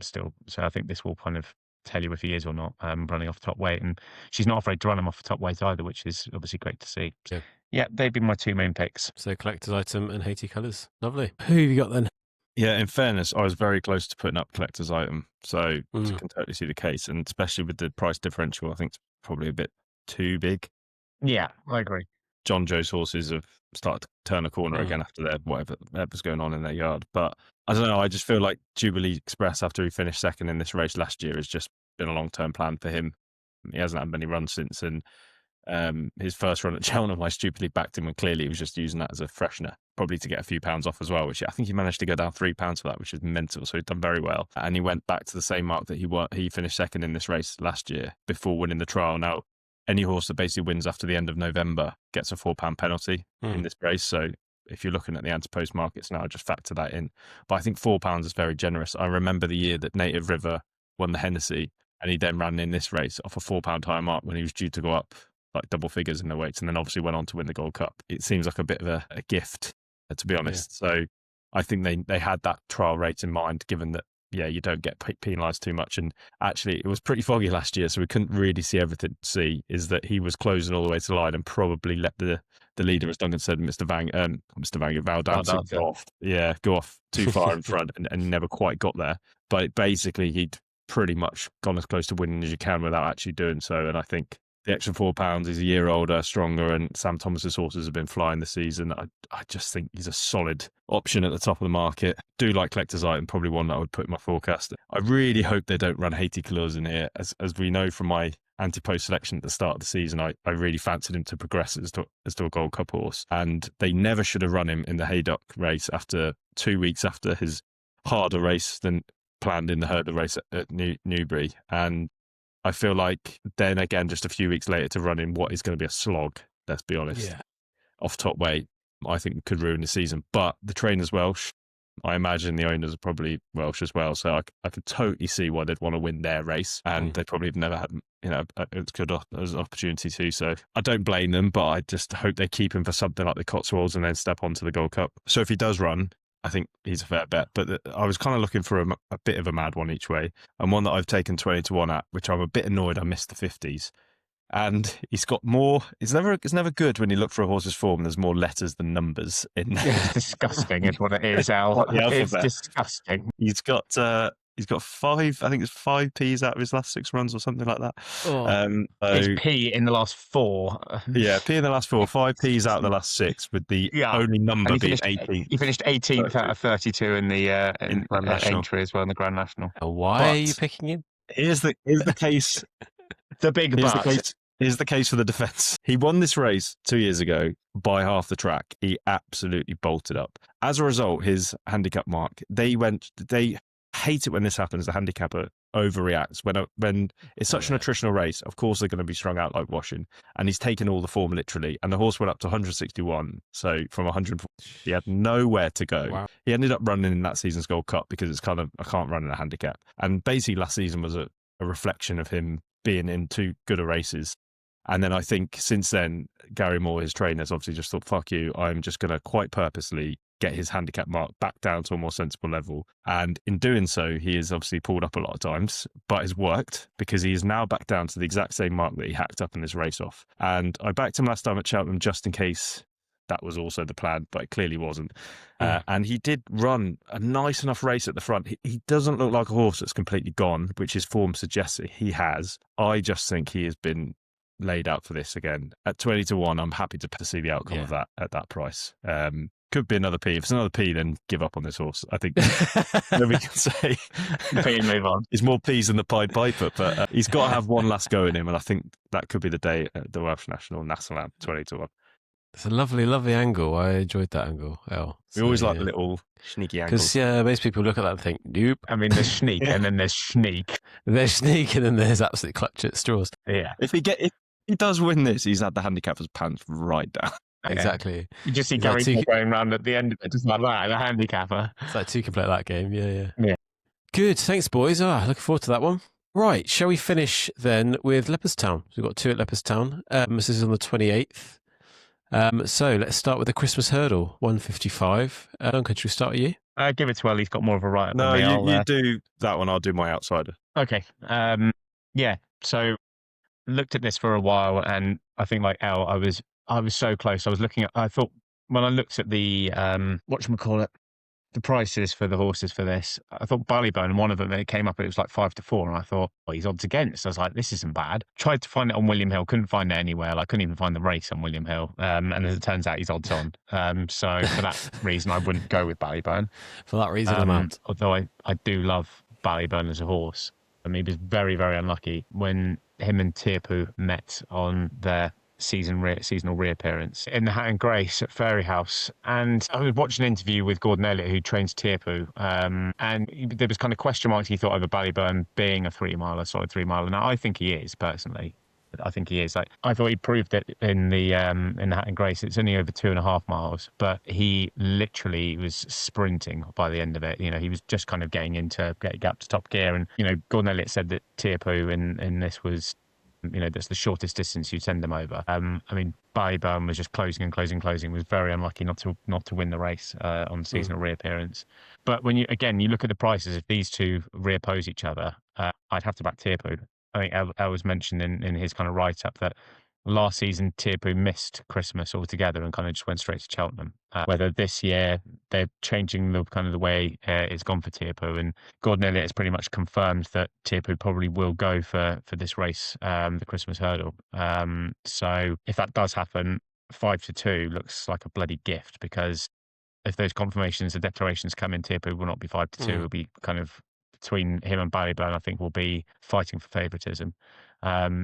Still, so I think this will kind of tell you if he is or not running off top weight. And she's not afraid to run him off the top weight either, which is obviously great to see. Yeah, they'd be my 2 main picks. So collector's item and Haiti colours. Lovely. Who have you got then? Yeah, in fairness, I was very close to putting up collector's item, so I Mm. can totally see the case, and especially with the price differential, I think it's probably a bit too big. Yeah, I agree. John Joe's horses have started to turn a corner Mm. again after their whatever's going on in their yard. But I don't know. I just feel like Jubilee Express, after he finished second in this race last year, has just been a long-term plan for him. He hasn't had many runs since, and his first run at Cheltenham, I stupidly backed him, and clearly he was just using that as a freshener, probably to get a few pounds off as well, which I think he managed to go down £3 for that, which is mental. So he'd done very well. And he went back to the same mark that he finished second in this race last year before winning the trial. Now, any horse that basically wins after the end of November gets a £4 penalty in this race. So if you're looking at the anti-post markets now, just factor that in. But I think £4 is very generous. I remember the year that Native River won the Hennessy, and he then ran in this race off a £4 higher mark when he was due to go up like double figures in the weights, and then obviously went on to win the Gold Cup. It seems like a bit of a gift, to be honest. Yeah. So I think they had that trial rate in mind, given that, yeah, you don't get penalised too much. And actually, it was pretty foggy last year, so we couldn't really see everything. Is that he was closing all the way to the line and probably let the leader, as Duncan said, Mr. Val Dancing, go off too far in front and never quite got there. But basically, he'd pretty much gone as close to winning as you can without actually doing so. And I think the extra £4, he's a year older, stronger, and Sam Thomas's horses have been flying this season. I just think he's a solid option at the top of the market. Do like collector's item, probably one that I would put in my forecast. I really hope they don't run Haiti Colours in here. As we know from my anti-post selection at the start of the season, I really fancied him to progress as to a Gold Cup horse. And they never should have run him in the Haydock race after 2 weeks after his harder race than planned in the hurdle race at Newbury. And I feel like then again, just a few weeks later to run in what is going to be a slog, let's be honest, off top weight, I think could ruin the season. But the trainer's Welsh. I imagine the owners are probably Welsh as well. So I could totally see why they'd want to win their race. And they probably have never had, as good as an opportunity to. So I don't blame them, but I just hope they keep him for something like the Cotswolds and then step onto the Gold Cup. So if he does run, I think he's a fair bet, but I was kind of looking for a bit of a mad one each way, and one that I've taken 20-1 at, which I'm a bit annoyed I missed the 50s. And he's got more. It's never good when you look for a horse's form. There's more letters than numbers in there. It's disgusting, is what it is, Al. It's disgusting. He's got 5. I think it's 5 P's out of his last 6 runs or something like that. It's P in the last 4. Yeah, P in the last 4. 5 P's out of the last 6, with the only number being 18. He finished 18th out of 32 in the entry as well in the Grand National. Why are you picking him? Here's the case. The big but. Here's the case for the defence. He won this race 2 years ago by half the track. He absolutely bolted up. As a result, his handicap mark, they hate it when this happens. The handicapper overreacts when it's such an attritional race. Of course, they're going to be strung out like washing. And he's taken all the form literally. And the horse went up to 161. So from 140, he had nowhere to go. Wow. He ended up running in that season's Gold Cup because it's kind of, I can't run in a handicap. And basically last season was a reflection of him being in too good a races. And then I think since then, Gary Moore, his trainers, obviously just thought, fuck you, I'm just going to quite purposely get his handicap mark back down to a more sensible level. And in doing so, he has obviously pulled up a lot of times, but it's worked because he is now back down to the exact same mark that he hacked up in this race off. And I backed him last time at Cheltenham just in case that was also the plan, but it clearly wasn't. And he did run a nice enough race at the front. He doesn't look like a horse that's completely gone, which his form suggests he has. I just think he has been laid out for this again. At 20-1, I'm happy to see the outcome of that at that price. Could be another P. If it's another P, then give up on this horse. I think we can say P and move on. He's more P's than the Pied Piper, but he's got to have one last go in him, and I think that could be the day at the Welsh National Amp 20-1. It's a lovely, lovely angle. I enjoyed that angle. We always like the little sneaky angles. Because most people look at that and think, nope. I mean, there's sneak and then there's sneak. There's sneak and then there's absolutely clutch at straws. Yeah. If he does win this, he's had the handicapper's pants right down. Exactly. You just see Gary Moore going around at the end of it, just like that, the handicapper. It's like 2 can play that game. Yeah. Good. Thanks, boys. Looking forward to that one. Right. Shall we finish then with Leopardstown? We've got 2 at Leopardstown. This is on the 28th. So let's start with the Christmas hurdle, 155. Duncan, should we start with you? Give it to Ellie. He's got more of a right. No, you do that one. I'll do my outsider. Okay. So looked at this for a while, and I think like Elle, I was so close. I thought when I looked at the whatchamacallit, the prices for the horses for this. I thought Ballyburn, one of them, it came up, it was like 5-4. And I thought, well, he's odds against. I was like, this isn't bad. Tried to find it on William Hill, couldn't find it anywhere. Like, couldn't even find the race on William Hill. And as it turns out, he's odds on. So for that reason, I wouldn't go with Ballyburn. For that reason, I'm out. Although I do love Ballyburn as a horse. I mean, he was very, very unlucky when him and Tearpoo met on their seasonal reappearance in the Hat and Grace at Fairy House. And I was watching an interview with Gordon Elliott, who trains Tearpoo, and there was kind of question marks he thought over Ballyburn being a 3-miler, solid 3-miler. Now, I think he is, personally. I think he is. Like, I thought he proved it in the Hat and Grace. It's only over 2.5 miles, but he literally was sprinting by the end of it. You know, he was just kind of getting up to top gear. And, you know, Gordon Elliott said that Tearpoo in this was, you know, that's the shortest distance you send them over. I mean, Ballyburn was just closing, was very unlucky not to win the race on seasonal reappearance. But when you look at the prices, if these two reoppose each other, I'd have to back Tearpoo. I think El was mentioned in his kind of write-up that last season Tearpoo missed Christmas altogether and kind of just went straight to Cheltenham. Whether this year they're changing the way it's gone for Tearpoo, and Gordon Elliott has pretty much confirmed that Tearpoo probably will go for this race, the Christmas hurdle. So if that does happen, 5-2 looks like a bloody gift, because if those confirmations and declarations come in, Tearpoo will not be 5-2. It'll be kind of between him and Ballyburn. I think will be fighting for favouritism.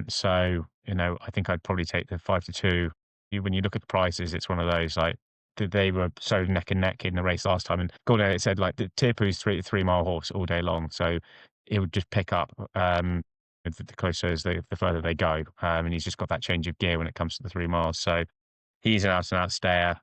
So, you know, I think I'd probably take the 5-2. When you look at the prices, it's one of those, like, they were so neck and neck in the race last time. And Gordon Elliott said, like, the Tearpoo's 3-mile horse all day long. So it would just pick up the closer the further they go. And he's just got that change of gear when it comes to the 3 miles. So he's an out-and-out stayer.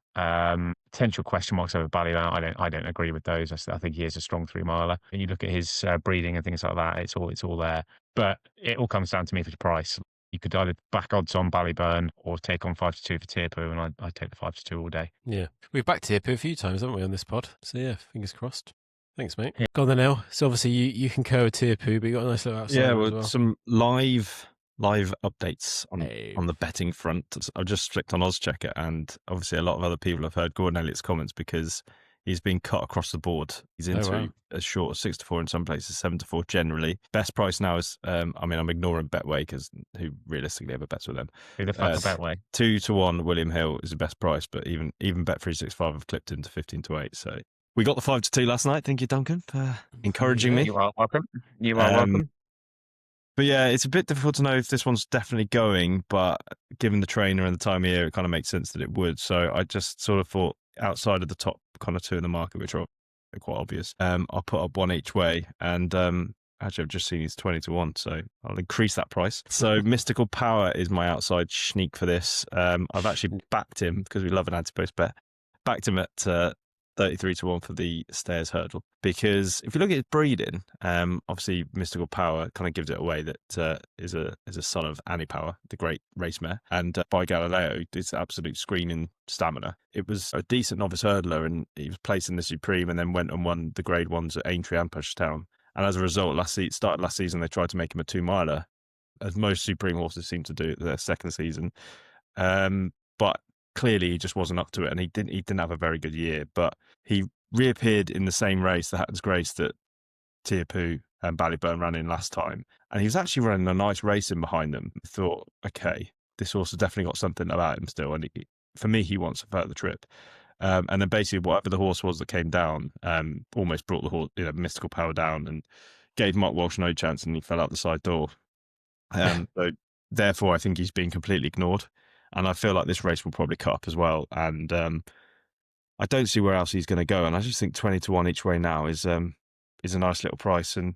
Potential question marks over Ballyburn. I don't agree with those. I think he is a strong 3-miler. And you look at his breeding and things like that, it's all there. But it all comes down to me for the price. You could either back odds on Ballyburn or take on 5-2 for Tearpoo, and I'd take the 5-2 all day. Yeah, we've backed Tearpoo a few times, haven't we, on this pod? So yeah, fingers crossed. Thanks, mate. Yeah. Go on then, El. So obviously you concur with Tearpoo, but you got a nice little outside. Yeah, well. Some live updates on the betting front. I've just flicked on Ozchecker, and obviously a lot of other people have heard Gordon Elliott's comments because he's been cut across the board. He's into as short as 6-4 in some places, 7-4 generally. Best price now is, I'm ignoring Betway because who realistically ever bets with them? Who the fuck Betway? 2-1 William Hill is the best price, but even Bet365 have clipped into 15-8. So we got the 5-2 last night. Thank you, Duncan, for encouraging me. You are welcome. Welcome. But yeah, it's a bit difficult to know if this one's definitely going, but given the trainer and the time of year, it kind of makes sense that it would. So I just sort of thought outside of the top kind of two in the market, which are quite obvious, I'll put up one each way. And actually, I've just seen he's 20-1, so I'll increase that price. So Mystical Power is my outside sneak for this. I've actually backed him because we love an anti-post bet. Backed him at 33-1 for the Stairs Hurdle, because if you look at his breeding, obviously Mystical Power kind of gives it away that is a son of Annie Power, the great race mare, and by Galileo, it's absolute screaming stamina. It was a decent novice hurdler, and he was placed in the Supreme, and then went and won the Grade 1s at Aintree and Pushtown. And as a result, last season they tried to make him a 2-miler, as most Supreme horses seem to do their second season. But clearly he just wasn't up to it, and he didn't have a very good year. But he reappeared in the same race, the Hatton's Grace, that Tearpoo and Ballyburn ran in last time, and he was actually running a nice race in behind them. I thought, okay, this horse has definitely got something about him still, and for me, he wants a further trip. And then basically whatever the horse was that came down, almost brought the horse, Mystical Power down and gave Mark Walsh no chance, and he fell out the side door. So therefore, I think he's been completely ignored. And I feel like this race will probably cut up as well. And I don't see where else he's going to go. And I just think 20-1 each way now is a nice little price. And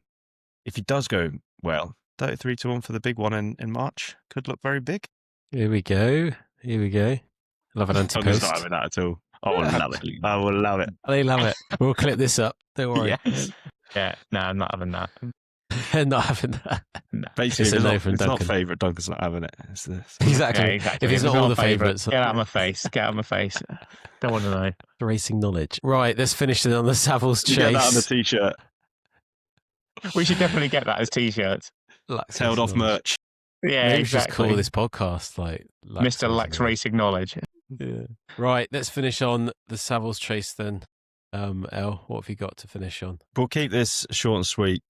if he does go well, 33-1 for the big one in March could look very big. Here we go. Love an anti-post. I'm not having that at all. I will love it. I will love it. They love it. We'll clip this up. Don't worry. Yes. Yeah. No, I'm not having that. Not having that. No. Basically, it's not favourite. Duncan's not having it. Exactly. Yeah, exactly. If it's not all the favourites. Get out of my face. Don't want to know. Racing knowledge. Right, let's finish it on the Savills Chase. Get that on the t-shirt. We should definitely get that as t-shirts. Held off merch. Yeah, maybe exactly. Just call this podcast like Mr. Lax Racing Knowledge. Yeah. Right, let's finish on the Savills Chase then. El, what have you got to finish on? We'll keep this short and sweet.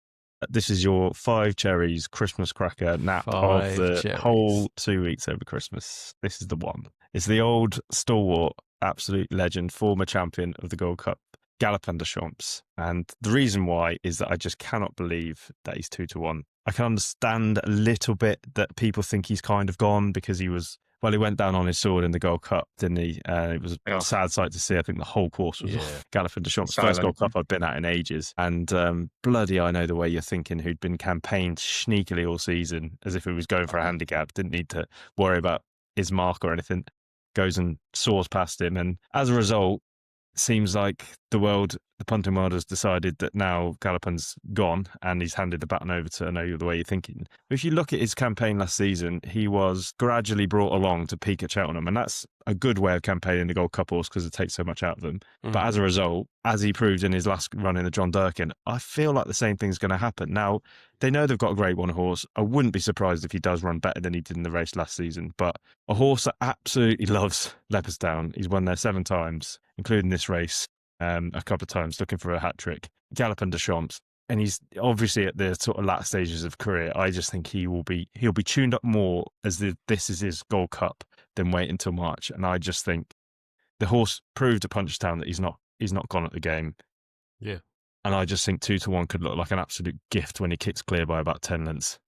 This is your 5 cherries Christmas cracker nap of the whole 2 weeks over Christmas. This is the one. It's the old stalwart, absolute legend, former champion of the Gold Cup, Galopin Deschamps. And the reason why is that I just cannot believe that he's 2-1. I can understand a little bit that people think he's kind of gone because he went down on his sword in the Gold Cup, didn't he? It was a sad sight to see. I think the whole course was off. Galopin Deschamps' first Gold Cup I've been at in ages. And bloody, I know the way you're thinking, who'd been campaigned sneakily all season as if he was going for a handicap, didn't need to worry about his mark or anything, goes and soars past him. And as a result, seems like the punting world has decided that now Galopin's gone and he's handed the baton over to, I know the way you're thinking. If you look at his campaign last season, he was gradually brought along to peak at Cheltenham, and that's a good way of campaigning the Gold Cup horse because it takes so much out of them. But as a result, as he proved in his last run in the John Durkin, I feel like the same thing's going to happen. Now, they know they've got a Grade 1 horse. I wouldn't be surprised if he does run better than he did in the race last season, but a horse that absolutely loves Leopardstown. He's won there 7 times, including this race a couple of times, looking for a hat-trick. Galopin Deschamps, and he's obviously at the sort of latter stages of career. I just think he'll be tuned up more as this is his Gold Cup than wait until March. And I just think the horse proved at Punchestown that he's not gone at the game. Yeah. And I just think 2-1 could look like an absolute gift when he kicks clear by about 10 lengths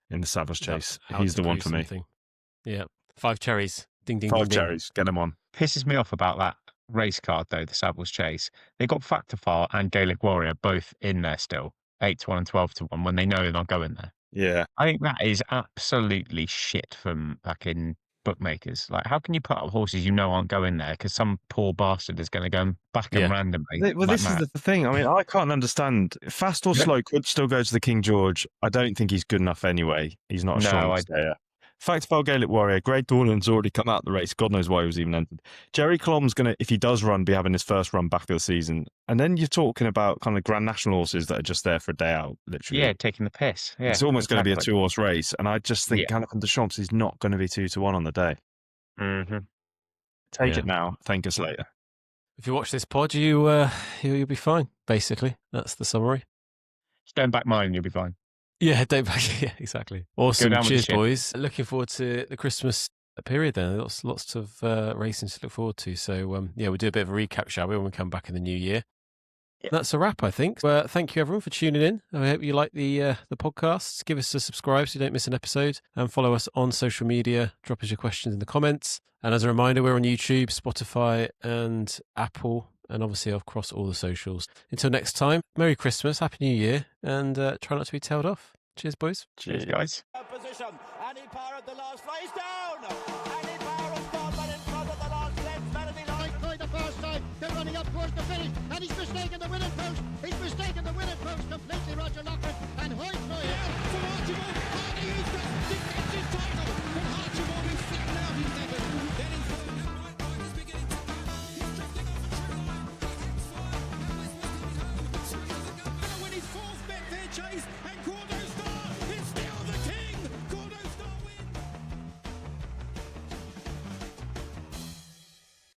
in the Savills Chase. He's the one for me. Yeah. 5 cherries. Ding, ding, 5 ding, cherries. Get them on. Pisses me off about that race card, though, the Savills Chase. They got Factorfile and Gaelic Warrior both in there still, 8-1 and 12-1, when they know they're not going there. Yeah. I think that is absolutely shit from fucking bookmakers. Like, how can you put up horses you know aren't going there because some poor bastard is going to go and back them randomly? Well, this is the thing. I mean, I can't understand. Fast or slow could still go to the King George. I don't think he's good enough anyway. He's not a strong stayer. Factorfile Gaelic Warrior, Greg Dorland's already come out of the race. God knows why he was even entered. Jerry Colom's going to, if he does run, be having his first run back of the season. And then you're talking about kind of Grand National horses that are just there for a day out, literally. Yeah, taking the piss. Yeah, it's almost going to be a 2-horse race. And I just think Galopin Deschamps is not going to be 2-1 on the day. Mm-hmm. Take it now. Thank us later. If you watch this pod, you'll be fine, basically. That's the summary. Stand back mine and you'll be fine. Yeah, don't back. Yeah, exactly. Awesome. Cheers, boys. Looking forward to the Christmas period then. Lots of racing to look forward to. So, we'll do a bit of a recap, shall we, when we come back in the new year. Yeah. That's a wrap, I think. Thank you, everyone, for tuning in. I hope you like the podcasts. Give us a subscribe so you don't miss an episode. And follow us on social media. Drop us your questions in the comments. And as a reminder, we're on YouTube, Spotify, and Apple. And obviously across all the socials. Until next time, Merry Christmas, Happy New Year, and try not to be tailed off. Cheers, boys. Cheers, guys. Position. Any power at the last flies down. Any power of Scotland in front of the last length. Melody Light the first time. They're running up towards the finish, and he's mistaken the winning post. He's